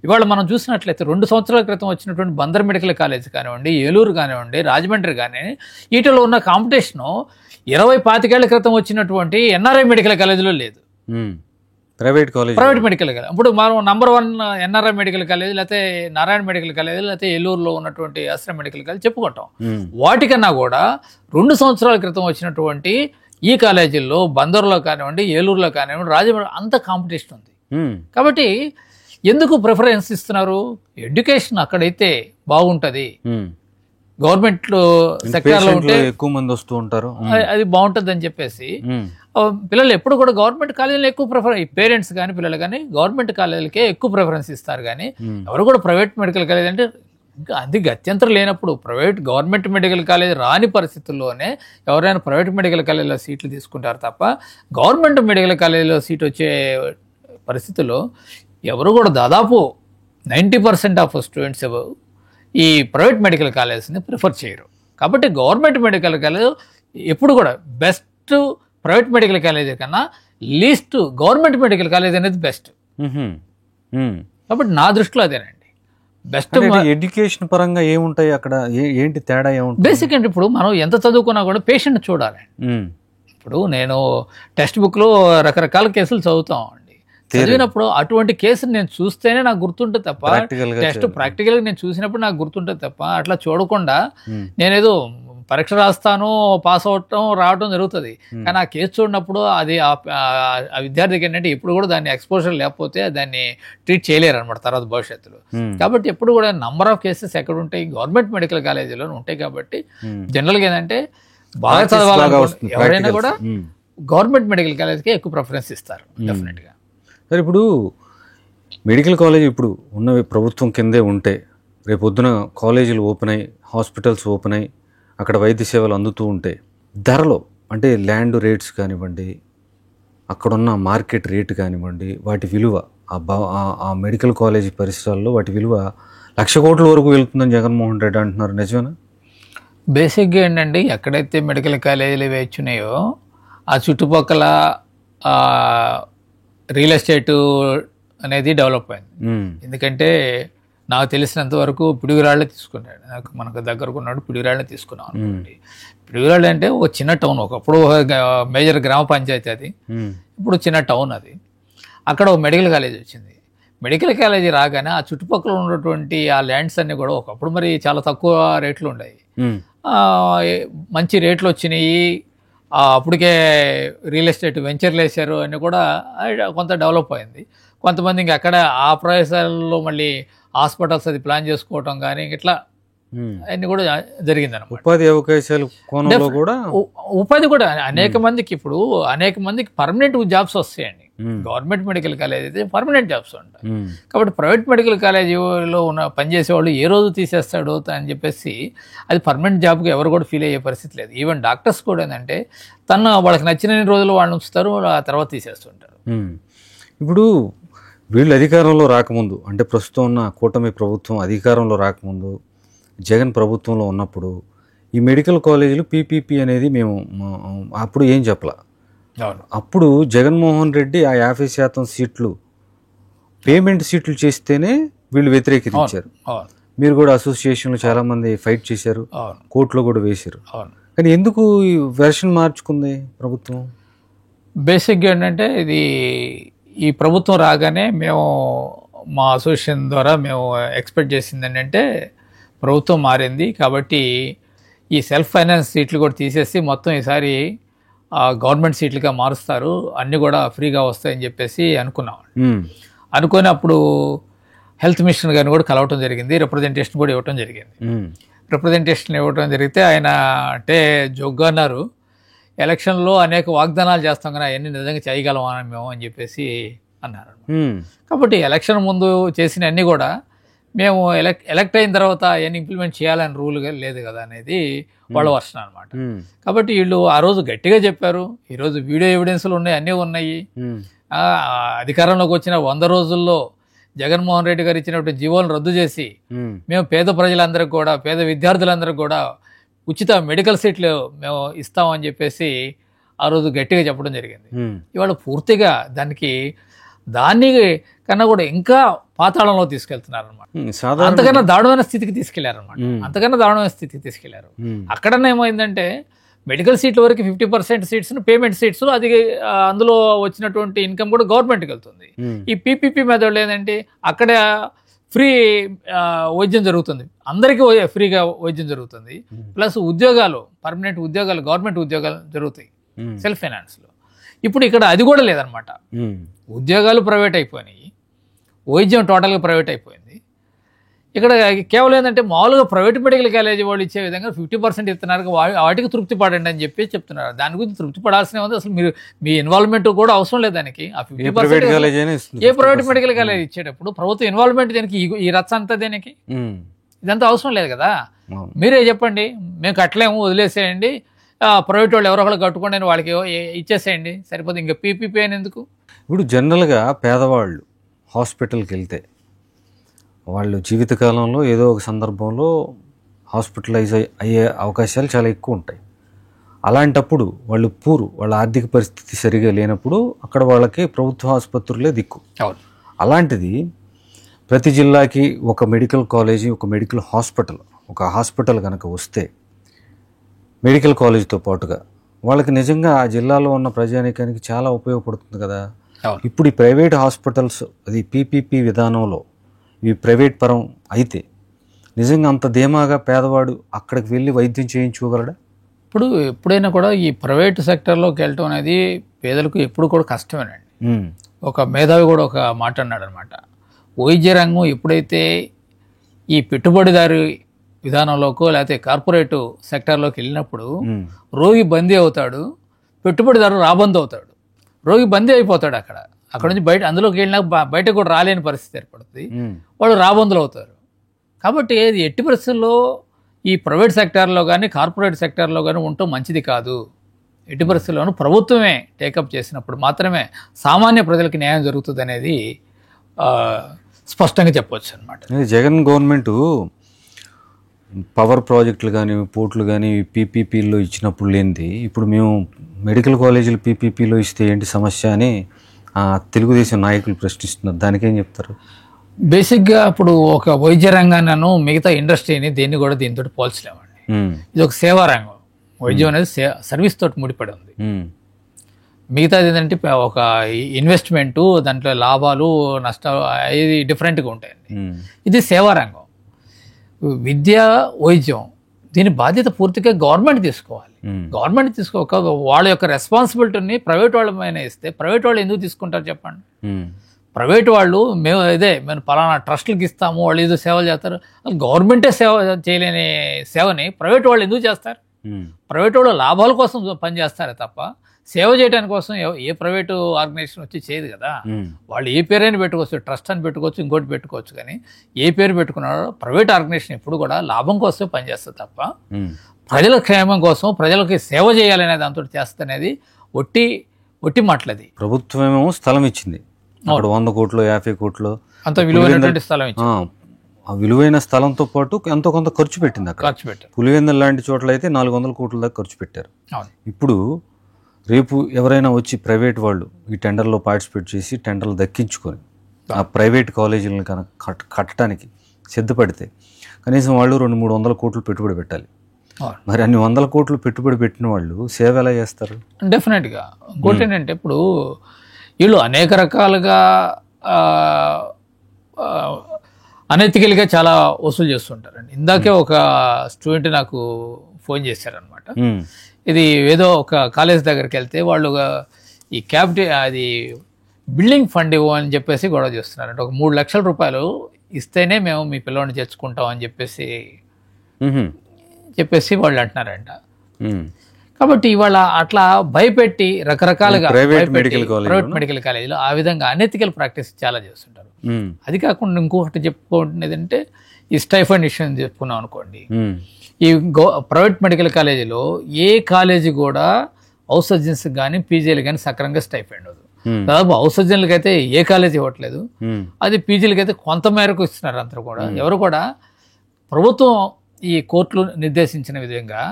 ఇవాళ మనం చూసినట్లయితే 2 సంవత్సరాల క్రితం వచ్చినటువంటి బందర్ మెడికల్ కాలేజ్ కానివ్వండి, ఏలూరు కానివ్వండి, రాజమండ్రి కానివ్వండి, వీటిలో ఉన్న కాంపిటీషను 20-25 ఏళ్ల క్రితం వచ్చినటువంటి ఎన్ఆర్ఐ మెడికల్ కాలేజీలో లేదు. ప్రైవేట్ మెడికల్ కాలేజ్ ఇప్పుడు మనం నంబర్ 1 ఎన్ఆర్ఐ మెడికల్ కాలేజ్, లేకపోతే నారాయణ మెడికల్ కాలేజ్, లేకపోతే ఏలూరులో ఉన్నటువంటి ఆశ్రమ మెడికల్ కాలేజ్ చెప్పుకుంటాం. వాటికన్నా కూడా 2 సంవత్సరాల క్రితం వచ్చినటువంటి ఈ కాలేజీల్లో బందర్లో కానివ్వండి, ఏలూరులో కానివ్వండి, రాజమండ్రి అంత కాంపిటీషన్ ఉంది. కాబట్టి ఎందుకు ప్రిఫరెన్స్ ఇస్తున్నారు? ఎడ్యుకేషన్ అక్కడైతే బాగుంటుంది, గవర్నమెంట్ సెక్టార్లో ఉంటే ఎక్కువ మంది వస్తూ ఉంటారు, అది బాగుంటుంది అని చెప్పేసి పిల్లలు ఎప్పుడు కూడా గవర్నమెంట్ కాలేజీలో ఎక్కువ పేరెంట్స్ కానీ పిల్లలు కానీ గవర్నమెంట్ కాలేజీలకే ఎక్కువ ప్రిఫరెన్స్ ఇస్తారు. కానీ ఎవరు కూడా ప్రైవేట్ మెడికల్ కాలేజ్ అంటే ఇంకా అది గత్యంతరం లేనప్పుడు గవర్నమెంట్ మెడికల్ కాలేజ్ రాని పరిస్థితుల్లోనే ఎవరైనా ప్రైవేట్ మెడికల్ కాలేజీలో సీట్లు తీసుకుంటారు తప్ప గవర్నమెంట్ మెడికల్ కాలేజీలో సీట్ వచ్చే పరిస్థితుల్లో ఎవరు కూడా దాదాపు 90% ఆఫ్ స్టూడెంట్స్ ఈ ప్రైవేట్ మెడికల్ కాలేజెస్ని ప్రిఫర్ చేయరు. కాబట్టి గవర్నమెంట్ మెడికల్ కాలేజ్ ఎప్పుడు కూడా బెస్ట్ ప్రైవేట్ మెడికల్ కాలేజీ కన్నా లీస్ట్ గవర్నమెంట్ మెడికల్ కాలేజ్ అనేది బెస్ట్. కాబట్టి నా దృష్టిలో అదేనండి బెస్ట్. ఎడ్యుకేషన్ పరంగా ఏముంటాయి అక్కడ, ఏంటి తేడా ఏముంటుంది? బేసిక్ అంటే ఇప్పుడు మనం ఎంత చదువుకున్నా కూడా పేషెంట్ చూడాలి. ఇప్పుడు నేను టెక్స్ట్ బుక్లో రకరకాల కేసులు చదువుతాం అండి, చదివినప్పుడు అటువంటి కేసుని నేను చూస్తేనే నాకు గుర్తుంటుంది తప్ప ప్రాక్టికల్గా నేను చూసినప్పుడు నాకు గుర్తుంటుంది తప్ప అట్లా చూడకుండా నేనేదో పరీక్ష రాస్తాను, పాస్ అవటం రావటం జరుగుతుంది. కానీ ఆ కేసు చూడినప్పుడు అది ఆ విద్యార్థికి ఏంటంటే ఎప్పుడు కూడా దాన్ని ఎక్స్పోజర్ లేకపోతే దాన్ని ట్రీట్ చేయలేరు అనమాట తర్వాత భవిష్యత్తులో. కాబట్టి ఎప్పుడు కూడా నంబర్ ఆఫ్ కేసెస్ ఎక్కడ ఉంటాయి, గవర్నమెంట్ మెడికల్ కాలేజీలో ఉంటాయి. కాబట్టి జనరల్గా ఏంటంటే బాగా చదవాలనుకుంటే ఎవరైనా కూడా గవర్నమెంట్ మెడికల్ కాలేజ్కి ఎక్కువ ప్రిఫరెన్స్ ఇస్తారు డెఫినెట్గా. సరే, ఇప్పుడు మెడికల్ కాలేజ్ ఇప్పుడు ఉన్నవి ప్రభుత్వం కిందే ఉంటే రేపొద్దున కాలేజీలు ఓపెన్ అయ్యి, హాస్పిటల్స్ ఓపెన్ అయ్యి అక్కడ వైద్య సేవలు అందుతూ ఉంటే ధరలో అంటే ల్యాండ్ రేట్స్ కానివ్వండి, అక్కడున్న మార్కెట్ రేటు కానివ్వండి, వాటి విలువ ఆ మెడికల్ కాలేజీ పరిసరాల్లో వాటి విలువ 1,00,000 కోట్ల వరకు వెళ్తుందని జగన్మోహన్ రెడ్డి అంటున్నారు. నిజమేనా? బేసిక్గా ఏంటంటే ఎక్కడైతే మెడికల్ కాలేజీలు వేచున్నాయో ఆ చుట్టుపక్కల రియల్ ఎస్టేటు అనేది డెవలప్ అయింది. ఎందుకంటే నాకు తెలిసినంత వరకు పిడుగురాళ్ళే తీసుకున్నాడు. మనకు దగ్గరకు ఉన్నాడు, పిడుగురాళ్ళే తీసుకున్నాం అనుకోండి. పిడుగురాళ్ళు అంటే ఒక చిన్న టౌన్, ఒకప్పుడు మేజర్ గ్రామ పంచాయతీ అది, ఇప్పుడు చిన్న టౌన్ అది. అక్కడ ఒక మెడికల్ కాలేజ్ వచ్చింది. మెడికల్ కాలేజీ రాగానే ఆ చుట్టుపక్కల ఉన్నటువంటి ఆ ల్యాండ్స్ అన్నీ కూడా ఒకప్పుడు మరి చాలా తక్కువ రేట్లు ఉన్నాయి, మంచి రేట్లు వచ్చినాయి. అప్పటికే రియల్ ఎస్టేట్ వెంచర్లు వేశారు అని కూడా కొంత డెవలప్ అయింది. కొంతమంది ఇంకా అక్కడ ఆ ప్రదేశాల్లో మళ్ళీ హాస్పిటల్స్ అది ప్లాన్ చేసుకోవటం కానీ ఇట్లా అన్ని కూడా జరిగిందన్నమాట. ఉపాధి అవకాశాలు కూడా ఉపాధి కూడా అనేక మందికి పర్మనెంట్ జాబ్స్ వస్తాయండి. గవర్నమెంట్ మెడికల్ కాలేజ్ అయితే పర్మనెంట్ జాబ్స్ ఉంటాయి. కాబట్టి ప్రైవేట్ మెడికల్ కాలేజీలో పనిచేసే వాళ్ళు ఏ రోజు తీసేస్తాడో అని చెప్పేసి అది పర్మనెంట్ జాబ్కి ఎవరు కూడా ఫీల్ అయ్యే పరిస్థితి లేదు. ఈవెన్ డాక్టర్స్ కూడా ఏంటంటే వాళ్ళకి నచ్చిన రోజులు వాళ్ళని ఉంచుతారు, ఆ తర్వాత తీసేస్తుంటారు. ఇప్పుడు వీళ్ళు అధికారంలో రాకముందు, అంటే ప్రస్తుతం ఉన్న కూటమి ప్రభుత్వం అధికారంలో రాకముందు, జగన్ ప్రభుత్వంలో ఉన్నప్పుడు ఈ మెడికల్ కాలేజీలు పీపీపీ అనేది మేము అప్పుడు ఏం చెప్పలా. అప్పుడు జగన్మోహన్ రెడ్డి ఆ 50% సీట్లు పేమెంట్ సీట్లు చేస్తేనే వీళ్ళు వ్యతిరేకించారు. మీరు కూడా అసోసియేషన్లో చాలా మంది ఫైట్ చేశారు, కోర్టులో కూడా వేశారు. కానీ ఎందుకు ఈ వెర్షన్ మార్చుకుంది ప్రభుత్వం? బేసిక్గా ఏంటంటే ఈ ప్రభుత్వం రాగానే మేము మా అసోసియేషన్ ద్వారా మేము ఎక్స్పెక్ట్ చేసింది ఏంటంటే ప్రభుత్వం మారింది కాబట్టి ఈ సెల్ఫ్ ఫైనాన్స్ సీట్లు కూడా తీసేసి మొత్తం ఈసారి గవర్నమెంట్ సీట్లుగా మారుస్తారు, అన్నీ కూడా ఫ్రీగా వస్తాయని చెప్పేసి అనుకుని అప్పుడు హెల్త్ మినిస్టర్ గారిని కూడా కలవటం జరిగింది, రిప్రజెంటేషన్ కూడా ఇవ్వటం జరిగింది. రిప్రజెంటేషన్ ఇవ్వటం జరిగితే ఆయన అంటే జోగ్గా అన్నారు, ఎలక్షన్లో అనేక వాగ్దానాలు చేస్తాం కానీ అవన్నీ నిజంగా చేయగలమా మేము అని చెప్పేసి అన్నారు. కాబట్టి ఎలక్షన్ ముందు చేసిన అన్నీ కూడా మేము ఎలక్ట్ అయిన తర్వాత అవన్నీ ఇంప్లిమెంట్ చేయాలని రూల్ లేదు కదా అనేది వాళ్ళ వర్షన్ అనమాట. కాబట్టి వీళ్ళు ఆ రోజు గట్టిగా చెప్పారు, ఈరోజు వీడియో ఎవిడెన్స్లు ఉన్నాయి, అన్నీ ఉన్నాయి. అధికారంలోకి వచ్చిన 100 రోజుల్లో జగన్మోహన్ రెడ్డి గారు ఇచ్చినటువంటి జీవోలను రద్దు చేసి మేము పేద ప్రజలందరికీ కూడా, పేద విద్యార్థులందరికీ కూడా ఉచిత మెడికల్ సీట్లు మేము ఇస్తామని చెప్పేసి ఆ రోజు గట్టిగా చెప్పడం జరిగింది. ఇవాళ పూర్తిగా దాన్ని కన్నా కూడా ఇంకా పాతాళంలో తీసుకెళ్తున్నారు అనమాట. అంతకన్నా దారుణమైన స్థితికి తీసుకెళ్లారు. అక్కడనే ఏమైందంటే మెడికల్ సీట్ల వరకు 50% సీట్స్ పేమెంట్ సీట్స్, అది అందులో వచ్చినటువంటి ఇన్కమ్ కూడా గవర్నమెంట్కి వెళ్తుంది. ఈ పీపీపీ మెథడ్ ఏంటంటే అక్కడ ఫ్రీ వైద్యం జరుగుతుంది, అందరికీ ఫ్రీగా వైద్యం జరుగుతుంది, ప్లస్ ఉద్యోగాలు, పర్మనెంట్ ఉద్యోగాలు, గవర్నమెంట్ ఉద్యోగాలు జరుగుతాయి సెల్ఫ్ ఫైనాన్స్లో. ఇప్పుడు ఇక్కడ అది కూడా లేదనమాట. ఉద్యోగాలు ప్రైవేట్ అయిపోయినాయి, వైద్యం టోటల్గా ప్రైవేట్ అయిపోయింది. ఇక్కడ కేవలం ఏంటంటే మామూలుగా ప్రైవేట్ మెడికల్ కాలేజీ వాళ్ళు ఇచ్చే విధంగా 50% ఇస్తున్నారు, వాటికి తృప్తి పడండి అని చెప్పి చెప్తున్నారు. దాని గురించి తృప్తి పడాల్సిన ఉంది, అసలు మీ ఇన్వాల్వ్మెంట్ కూడా అవసరం లేదు దానికి. ఆ 50% ఏ ప్రైవేట్ మెడికల్ కాలేజ్ ఇచ్చేటప్పుడు ప్రభుత్వం ఇన్వాల్వ్మెంట్ దేనికి? ఈ రచ్చ అంతా దేనికి? ఇదంతా అవసరం లేదు కదా. మీరే చెప్పండి, మేము కట్టలేము వదిలేసేయండి, ప్రైవేట్ వాళ్ళు ఎవరో ఒకళ్ళు కట్టుకోండి అని వాళ్ళకి ఇచ్చేసేయండి, సరిపోతుంది, ఇంకా పీపీపీ అని ఎందుకు? ఇప్పుడు జనరల్గా పేదవాళ్ళు హాస్పిటల్కి వెళ్తే వాళ్ళు జీవితకాలంలో ఏదో ఒక సందర్భంలో హాస్పిటలైజ్ అయ్యే అవకాశాలు చాలా ఎక్కువ ఉంటాయి. అలాంటప్పుడు వాళ్ళ ఆర్థిక పరిస్థితి సరిగా లేనప్పుడు అక్కడ వాళ్ళకి ప్రభుత్వ ఆసుపత్రులే దిక్కు. అలాంటిది ప్రతి జిల్లాకి ఒక మెడికల్ కాలేజీ, ఒక మెడికల్ హాస్పిటల్ కనుక వస్తే మెడికల్ కాలేజీతో పాటుగా వాళ్ళకి నిజంగా ఆ జిల్లాలో ఉన్న ప్రజానీకానికి చాలా ఉపయోగపడుతుంది కదా. ఇప్పుడు ఈ ప్రైవేట్ హాస్పిటల్స్ అది పీపీపీ విధానంలో ఇవి ప్రైవేట్ పరం అయితే నిజంగా అంత ధీమాగా పేదవాడు అక్కడికి వెళ్ళి వైద్యం చేయించుకోగలడా? ఇప్పుడు ఎప్పుడైనా కూడా ఈ ప్రైవేట్ సెక్టర్లోకి వెళ్ళటం అనేది పేదలకు ఎప్పుడు కూడా కష్టమేనండి. ఒక మేధావి కూడా ఒక మాట అన్నాడు అనమాట, వైద్య రంగం ఎప్పుడైతే ఈ పెట్టుబడిదారి విధానంలోకో లేకపోతే కార్పొరేట్ సెక్టార్లోకి వెళ్ళినప్పుడు రోగి బందీ అవుతాడు, పెట్టుబడిదారు రాబందీ అవుతాడు. రోగి బందీ అయిపోతాడు అక్కడ నుంచి బయట, అందులోకి వెళ్ళినా బయటకు కూడా రాలేని పరిస్థితి ఏర్పడుతుంది, వాళ్ళు రాబందులు అవుతారు. కాబట్టి ఇది ఎట్టి పరిస్థితుల్లో ఈ ప్రైవేట్ సెక్టార్లో కానీ కార్పొరేట్ సెక్టార్లో కానీ ఉండటం మంచిది కాదు. ఎట్టి పరిస్థితుల్లోనూ ప్రభుత్వమే టేకప్ చేసినప్పుడు మాత్రమే సామాన్య ప్రజలకు న్యాయం జరుగుతుంది అనేది స్పష్టంగా చెప్పవచ్చు అనమాట. జగన్ గవర్నమెంట్ పవర్ ప్రాజెక్టులు కానీ పోర్టులు కానీ పీపీపీలో ఇచ్చినప్పుడు లేనిది ఇప్పుడు మేము మెడికల్ కాలేజీలు పీపీపీలో ఇస్తే ఏంటి సమస్య అని తెలుగుదేశం నాయకులు ప్రశ్నిస్తున్నారు. దానికేం చెప్తారు? బేసిక్గా ఇప్పుడు ఒక వైద్య రంగాన్ని మిగతా ఇండస్ట్రీని దేన్ని కూడా దీంతో పోల్చలేమండి. ఇది ఒక సేవా రంగం. వైద్యం అనేది సర్వీస్ తోటి ముడిపడి ఉంది. మిగతాది ఏంటంటే ఒక ఇన్వెస్ట్మెంటు, దాంట్లో లాభాలు నష్టాలు ఇది డిఫరెంట్గా ఉంటాయండి. ఇది సేవా రంగం. విద్య వైద్యం దీని బాధ్యత పూర్తిగా గవర్నమెంట్ తీసుకోవాలి. గవర్నమెంట్ తీసుకోక వాళ్ళ యొక్క రెస్పాన్సిబిలిటీని ప్రైవేట్ వాళ్ళ పైన ఇస్తే ప్రైవేట్ వాళ్ళు ఎందుకు తీసుకుంటారు చెప్పండి? ప్రైవేట్ వాళ్ళు మేము పలానా ట్రస్టులకి ఇస్తాము, వాళ్ళు ఏదో సేవలు చేస్తారు. గవర్నమెంటే సేవ చేయలేని సేవని ప్రైవేట్ వాళ్ళు ఎందుకు చేస్తారు? ప్రైవేట్ వాళ్ళు లాభాల కోసం పనిచేస్తారే తప్ప సేవ చేయడానికి కోసం ఏ ప్రైవేటు ఆర్గనైజేషన్ వచ్చి చేయదు కదా. వాళ్ళు ఏ పేరైనా పెట్టుకోవచ్చు, ట్రస్ట్ అని పెట్టుకోవచ్చు, ఇంకోటి పెట్టుకోవచ్చు. కానీ ఏ పేరు పెట్టుకున్నారో ప్రైవేట్ ఆర్గనైజేషన్ ఎప్పుడు కూడా లాభం కోసమే పనిచేస్తుంది తప్ప ప్రజల క్షేమం కోసం ప్రజలకి సేవ చేయాలనే దాంతో చేస్తుంది ఒట్టి మాటలది. ప్రభుత్వం ఏమో స్థలం ఇచ్చింది, 100 కోట్లు 50 కోట్లు అంత విలువైనటువంటి స్థలం ఇచ్చింది. ఆ విలువైన స్థలంతో పాటు ఎంతో కొంత ఖర్చు పెట్టింది. అక్కడ పులివెందుల లాంటి చోట్ల అయితే 400 కోట్ల దాకా ఖర్చు పెట్టారు. ఇప్పుడు రేపు ఎవరైనా వచ్చి ప్రైవేట్ వాళ్ళు ఈ టెండర్లో పార్టిసిపేట్ చేసి టెండర్లు దక్కించుకొని ఆ ప్రైవేట్ కాలేజీలను కనుక కట్టడానికి సిద్ధపడితే కనీసం వాళ్ళు 200-300 కోట్లు పెట్టుబడి పెట్టాలి. మరి అన్ని 100 కోట్లు పెట్టుబడి పెట్టిన వాళ్ళు సేవ ఎలా చేస్తారు? డెఫినెట్గా. ఇంకోటి ఏంటంటే ఇప్పుడు వీళ్ళు అనేక రకాలుగా అనెతికల్గా చాలా వసూలు చేస్తుంటారండి. ఇందాకే ఒక స్టూడెంట్ నాకు ఫోన్ చేశారనమాట. ఇది ఏదో ఒక కాలేజ్ దగ్గరికి వెళ్తే వాళ్ళు ఈ అది బిల్డింగ్ ఫండ్ ఇవ్వని చెప్పేసి గొడవ చేస్తున్నారంట. ఒక 3 లక్షల రూపాయలు ఇస్తేనే మేము మీ పిల్లవాడిని చేర్చుకుంటాం అని చెప్పేసి వాళ్ళు అంటున్నారంట. కాబట్టి ఇవాళ అట్లా భయపెట్టి రకరకాలుగా ప్రైవేట్ మెడికల్ కాలేజీలో ఆ విధంగా అనెతికల్ ప్రాక్టీస్ చాలా చేస్తుంటారు. అది కాకుండా ఇంకొకటి చెప్పుకుంటున్నది అంటే ఈ స్టైఫండ్ ఇష్యూ చెప్పుకున్నాం అనుకోండి. ఈ ప్రైవేట్ మెడికల్ కాలేజీలో ఏ కాలేజీ కూడా హౌస్ సర్జన్స్ కానీ పీజీలు కానీ సక్రమంగా స్టైఫండ్ అవ్వదు. దాదాపు హౌస్ సర్జన్లకి అయితే ఏ కాలేజీ ఇవ్వట్లేదు, అది పీజీలకి అయితే కొంత మేరకు ఇస్తున్నారు. అంతా కూడా ఎవరు కూడా ప్రభుత్వం ఈ కోర్టులు నిర్దేశించిన విధంగా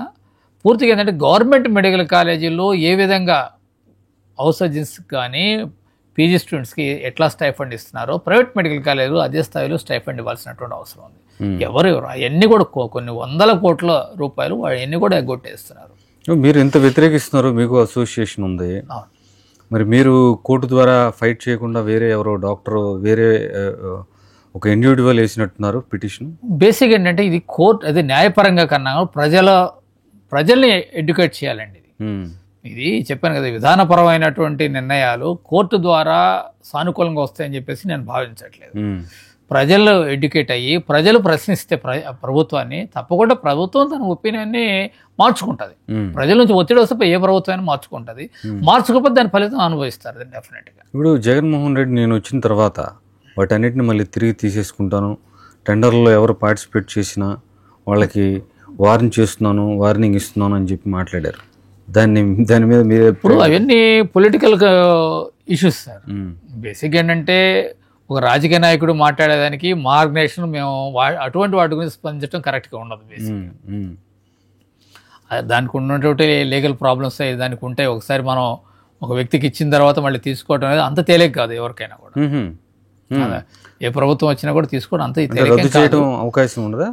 పూర్తిగా ఏంటంటే గవర్నమెంట్ మెడికల్ కాలేజీల్లో ఏ విధంగా హౌస్ సర్జన్స్ కానీ పీజీ స్టూడెంట్స్కి ఎట్లా స్టైఫండ్ ఇస్తున్నారో ప్రైవేట్ మెడికల్ కాలేజీలో అదే స్థాయిలో స్టైఫండ్ ఇవ్వాల్సినటువంటి అవసరం ఉంది. ఎవరు అవన్నీ కూడా కొన్ని 100 కోట్ల రూపాయలు అవన్నీ కూడా ఎగ్గొట్టేస్తున్నారు. మీరు ఎంత వ్యతిరేకిస్తున్నారు? మీకు అసోసియేషన్ ఉంది, మరి మీరు కోర్టు ద్వారా ఫైట్ చేయకుండా వేరే ఎవరో డాక్టర్ వేరే ఒక ఇండివిజువల్ వేసినట్టున్నారు పిటిషన్. బేసిక్ ఏంటంటే ఇది కోర్టు అది న్యాయపరంగా కన్నా ప్రజల్ని ఎడ్యుకేట్ చేయాలండి. ఇది చెప్పాను కదా, విధానపరమైనటువంటి నిర్ణయాలు కోర్టు ద్వారా సానుకూలంగా వస్తాయని చెప్పేసి నేను భావించట్లేదు. ప్రజలు ఎడ్యుకేట్ అయ్యి ప్రజలు ప్రశ్నిస్తే ప్రభుత్వాన్ని తప్పకుండా ప్రభుత్వం తన ఒపీనియన్ని మార్చుకుంటుంది. ప్రజల నుంచి ఒత్తిడి వస్తే ఏ ప్రభుత్వాన్ని మార్చుకుంటుంది, మార్చుకోకపోతే దాని ఫలితం అనుభవిస్తారు డెఫినెట్గా. ఇప్పుడు జగన్మోహన్ రెడ్డి నేను వచ్చిన తర్వాత వాటన్నిటిని మళ్ళీ తిరిగి తీసేసుకుంటాను, టెండర్లో ఎవరు పార్టిసిపేట్ చేసినా వాళ్ళకి వార్నింగ్ ఇస్తున్నాను అని చెప్పి మాట్లాడారు. దాని మీద మీరు ఇప్పుడు అవన్నీ పొలిటికల్ ఇష్యూస్ సార్. బేసిక్ ఏంటంటే ఒక రాజకీయ నాయకుడు మాట్లాడేదానికి మా ఆర్గనైజేషన్ మేము అటువంటి వాటి గురించి స్పందించడం కరెక్ట్గా ఉండదు. బేసిక్గా దానికి ఉన్నటువంటి లీగల్ ప్రాబ్లమ్స్ దానికి ఉంటాయి. ఒకసారి మనం ఒక వ్యక్తికి ఇచ్చిన తర్వాత మళ్ళీ తీసుకోవడం అనేది అంత తేలిక కాదు ఎవరికైనా కూడా. ఏ ప్రభుత్వం వచ్చినా కూడా తీసుకోవడం అంత రద్దు చేయడం అవకాశం ఉండదా?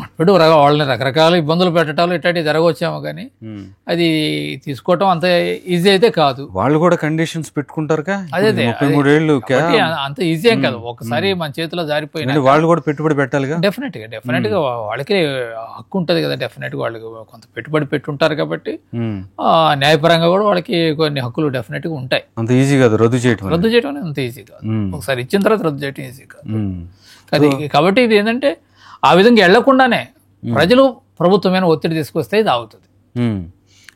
ఇప్పుడు వాళ్ళని రకరకాల ఇబ్బందులు పెట్టడాలు ఇట్లాంటివి జరగవచ్చాము, కానీ అది తీసుకోవటం అంత ఈజీ అయితే కాదు. వాళ్ళు కూడా కండిషన్స్ పెట్టుకుంటారుగా. అదే 33 ఏళ్ళు అంత ఈజీ ఏం కాదు. ఒకసారి మన చేతిలో జారిపోయినా వాళ్ళు కూడా పెట్టుబడి పెట్టాలిగా. డెఫినెట్ గా వాళ్ళకి హక్కు ఉంటది కదా. డెఫినెట్ గా వాళ్ళు కొంత పెట్టుబడి పెట్టుంటారు కాబట్టి న్యాయపరంగా కూడా వాళ్ళకి కొన్ని హక్కులు డెఫినెట్ గా ఉంటాయి. అంత ఈజీ కాదు రద్దు చేయడం అంత ఈజీ కాదు. ఒకసారి ఇచ్చిన తర్వాత రద్దు చేయడం ఈజీ కాదు. కాబట్టి ఇది ఏంటంటే ఆ విధంగా వెళ్లకుండానే ప్రజలు ప్రభుత్వమైన ఒత్తిడి తీసుకొస్తే ఇది అవుతుంది.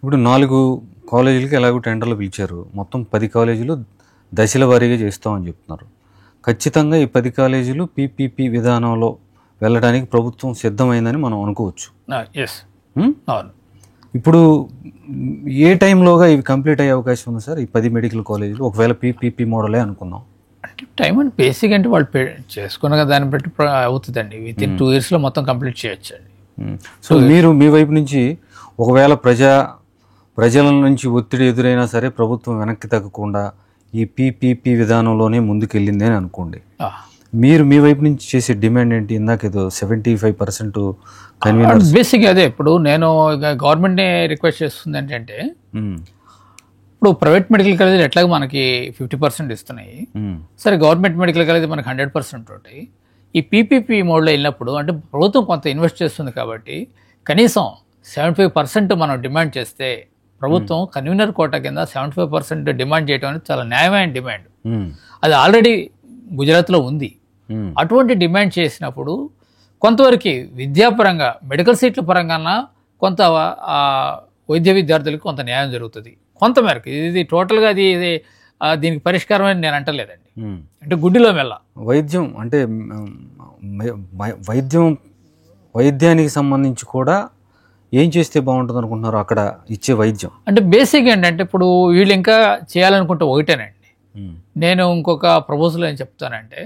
ఇప్పుడు 4 కాలేజీలకి ఎలాగో టెండర్లు పిలిచారు. మొత్తం 10 కాలేజీలు దశల వారీగా చేస్తామని చెప్తున్నారు. ఖచ్చితంగా ఈ 10 కాలేజీలు PPP విధానంలో వెళ్ళడానికి ప్రభుత్వం సిద్ధమైందని మనం అనుకోవచ్చు. ఇప్పుడు ఏ టైంలోగా ఇవి కంప్లీట్ అయ్యే అవకాశం ఉంది సార్? ఈ 10 మెడికల్ కాలేజీలు ఒకవేళ PPP మోడలే అనుకుందాం. అంటే టైం అంటే బేసిక్ అంటే వాళ్ళు చేసుకున్న దాన్ని బట్టి అవుతుందండి. విత్ ఇన్ 2 yearsలో మొత్తం కంప్లీట్ చేయొచ్చు అండి. సో మీరు మీ వైపు నుంచి ఒకవేళ ప్రజల నుంచి ఒత్తిడి ఎదురైనా సరే ప్రభుత్వం వెనక్కి తగ్గకుండా ఈ PPP విధానంలోనే ముందుకెళ్ళింది అని అనుకోండి, మీరు మీ వైపు నుంచి చేసే డిమాండ్ ఏంటి? ఇందాక ఏదో 75% కన్వీనర్స్ బేసిక్ అదే. ఇప్పుడు నేను గవర్నమెంట్ని రిక్వెస్ట్ చేస్తుంది ఏంటంటే, ఇప్పుడు ప్రైవేట్ మెడికల్ కాలేజీలు ఎట్లాగో మనకి 50% ఇస్తున్నాయి. సరే, గవర్నమెంట్ మెడికల్ కాలేజీ మనకి 100% ఉంటాయి. ఈ PPP మోడ్లో వెళ్ళినప్పుడు అంటే ప్రభుత్వం కొంత ఇన్వెస్ట్ చేస్తుంది కాబట్టి కనీసం 75% మనం డిమాండ్ చేస్తే, ప్రభుత్వం కన్వీనర్ కోటా కింద 75% డిమాండ్ చేయడం అనేది చాలా న్యాయమైన డిమాండ్. అది ఆల్రెడీ గుజరాత్లో ఉంది. అటువంటి డిమాండ్ చేసినప్పుడు కొంతవరకు విద్యాపరంగా మెడికల్ సీట్ల పరంగా కొంత వైద్య విద్యార్థులకు కొంత న్యాయం జరుగుతుంది కొంతమేరకు. ఇది టోటల్గా అది దీనికి పరిష్కారం అని నేను అంటలేదండి. అంటే గుడ్డిలో మెల్ల వైద్యం అంటే వైద్యానికి సంబంధించి కూడా ఏం చేస్తే బాగుంటుంది అనుకుంటున్నారు అక్కడ ఇచ్చే వైద్యం? అంటే బేసిక్ ఏంటంటే ఇప్పుడు వీళ్ళు ఇంకా చేయాలనుకుంటే ఒకటేనండి. నేను ఇంకొక ప్రపోజల్ ఏం చెప్తానంటే,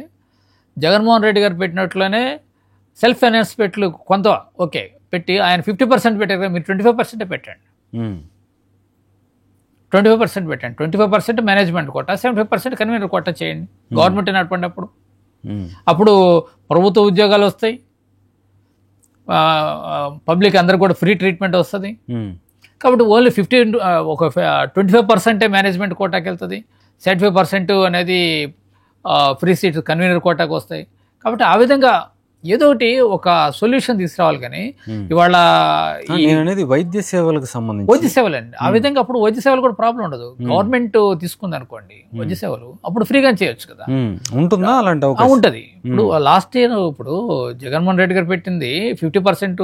జగన్మోహన్ రెడ్డి గారు పెట్టినట్లునే సెల్ఫ్ ఫైనాన్స్ పెట్లు కొంత ఓకే పెట్టి ఆయన 50% పెట్టారు కదా, మీరు 25% పెట్టండి. 25% పెట్టండి. 25% మేనేజ్మెంట్ కోటా, 75% కన్వీనర్ కోటా చేయండి. గవర్నమెంట్ నడపండి. అప్పుడు ప్రభుత్వ ఉద్యోగాలు వస్తాయి, పబ్లిక్ అందరు కూడా ఫ్రీ ట్రీట్మెంట్ వస్తుంది. కాబట్టి ఓన్లీ 25% మేనేజ్మెంట్ కోటాకి వెళ్తుంది, 75% అనేది ఫ్రీ సీట్స్ కన్వీనర్ కోటాకు వస్తాయి. కాబట్టి ఆ విధంగా ఏదో ఒకటి ఒక సొల్యూషన్ తీసుకురావాలి. కానీ ఇవాళ వైద్య సేవలకు సంబంధించి వైద్య సేవలు అండి ఆ విధంగా అప్పుడు వైద్య సేవలు కూడా ప్రాబ్లం ఉండదు. గవర్నమెంట్ తీసుకుంది అనుకోండి వైద్య సేవలు, అప్పుడు ఫ్రీగా చేయొచ్చు కదా. ఉంటుందా? అలాంటి ఉంటుంది. ఇప్పుడు లాస్ట్ ఇయర్ ఇప్పుడు జగన్మోహన్ రెడ్డి గారు పెట్టింది 50%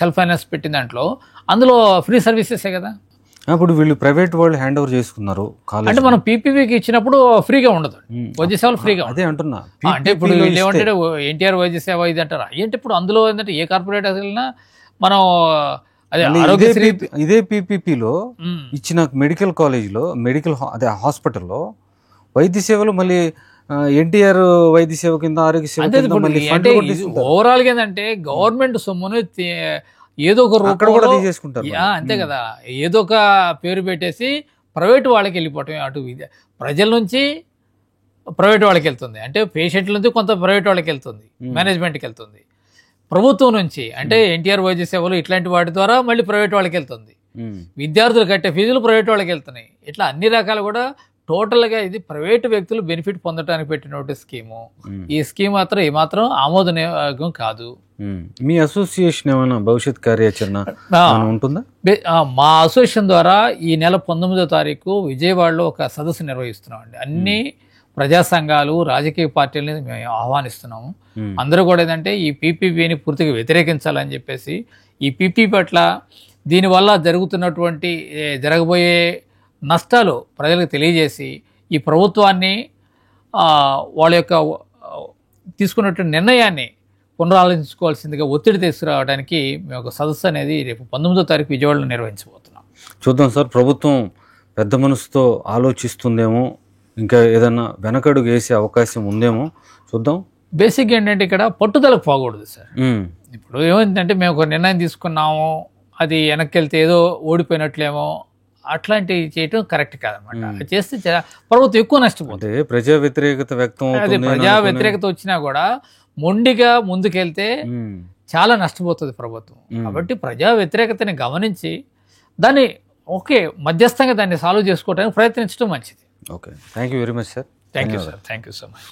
సెల్ఫ్ ఫైనాన్స్ పెట్టిన దాంట్లో అందులో ఫ్రీ సర్వీసెసే కదా. అప్పుడు వీళ్ళు ప్రైవేట్ వాళ్ళు హ్యాండ్ ఓవర్ చేసుకున్నారు. అంటే మనం PPPకి ఇచ్చినప్పుడు ఫ్రీగా ఉండదు, వైద్య సేవలు ఫ్రీగా. అదే అంటున్నా. అంటే ఇప్పుడు వీళ్ళు ఏమంటే ఎన్టీఆర్ వైద్య సేవ ఇది అంటారు. ఏంటి ఇప్పుడు అందులో ఏంటంటే ఏ కార్పొరేట్ వెళ్ళినా మనం అదే ఇదే PPPలో ఇచ్చిన మెడికల్ కాలేజీలో అదే హాస్పిటల్లో వైద్య సేవలు మళ్ళీ ఎన్టీఆర్ వైద్య సేవ కింద ఆరోగ్య సేవ అంటే ఓవరాల్ గా ఏంటంటే గవర్నమెంట్ సొమ్మును ఏదో ఒక రూపంలో తీసేసుకుంటారు. అంతే కదా, ఏదో ఒక పేరు పెట్టేసి ప్రైవేట్ వాళ్ళకి వెళ్ళిపోవటం. అటు ప్రజల నుంచి ప్రైవేట్ వాళ్ళకి వెళ్తుంది, అంటే పేషెంట్ల నుంచి కొంత ప్రైవేట్ వాళ్ళకి వెళ్తుంది, మేనేజ్మెంట్కి వెళ్తుంది. ప్రభుత్వం నుంచి అంటే ఎన్టీఆర్ వైద్య సేవలు ఇట్లాంటి వాటి ద్వారా మళ్ళీ ప్రైవేట్ వాళ్ళకి వెళ్తుంది. విద్యార్థులు కట్టే ఫీజులు ప్రైవేట్ వాళ్ళకి వెళ్తున్నాయి. ఇట్లా అన్ని రకాలు కూడా టోటల్గా ఇది ప్రైవేటు వ్యక్తులు బెనిఫిట్ పొందడానికి పెట్టిన స్కీము. ఈ స్కీమ్ మాత్రం ఏమాత్రం ఆమోదనీయం కాదు. మీ అసోసియేషన్ ఏమైనా భవిష్యత్ కార్యాచరణ ఉంటుందా? మా అసోసియేషన్ ద్వారా ఈ నెల 19వ తారీఖు విజయవాడలో ఒక సదస్సు నిర్వహిస్తున్నాం అండి. అన్ని ప్రజా సంఘాలు, రాజకీయ పార్టీలని మేము ఆహ్వానిస్తున్నాము. అందరూ కూడా ఏంటంటే ఈ PPPని పూర్తిగా వ్యతిరేకించాలని చెప్పేసి, ఈ PPP పట్ల దీనివల్ల జరగబోయే నష్టాలు ప్రజలకు తెలియజేసి, ఈ ప్రభుత్వాన్ని వాళ్ళ యొక్క తీసుకున్నటువంటి నిర్ణయాన్ని పునరాలోచించుకోవాల్సిందిగా ఒత్తిడి తీసుకురావడానికి మేము ఒక సదస్సు అనేది రేపు 19వ తారీఖు విజయవాడలో నిర్వహించబోతున్నాం. చూద్దాం సార్, ప్రభుత్వం పెద్ద మనసుతో ఆలోచిస్తుందేమో, ఇంకా ఏదన్నా వెనకడుగు వేసే అవకాశం ఉందేమో చూద్దాం. బేసిక్ ఏంటంటే ఇక్కడ పట్టుదలకు పోకూడదు సార్. ఇప్పుడు ఏమైందంటే మేము ఒక నిర్ణయం తీసుకున్నాము, అది వెనక్కి వెళ్తే ఏదో ఓడిపోయినట్లేమో అట్లాంటివి చేయటం కరెక్ట్ కాదనమాట. అది చేస్తే ప్రభుత్వం ఎక్కువ నష్టపోతుంది. అంటే ప్రజా వ్యతిరేకత వ్యక్తం అదే అవుతుంది ప్రజా వ్యతిరేకత వచ్చినా కూడా మొండిగా ముందుకెళ్తే చాలా నష్టపోతుంది ప్రభుత్వం. కాబట్టి ప్రజా వ్యతిరేకతని గమనించి దాన్ని మధ్యస్థంగా దాన్ని సాల్వ్ చేసుకోవడానికి ప్రయత్నించడం మంచిది. Okay, thank you very much sir. Thank you sir, thank you so much.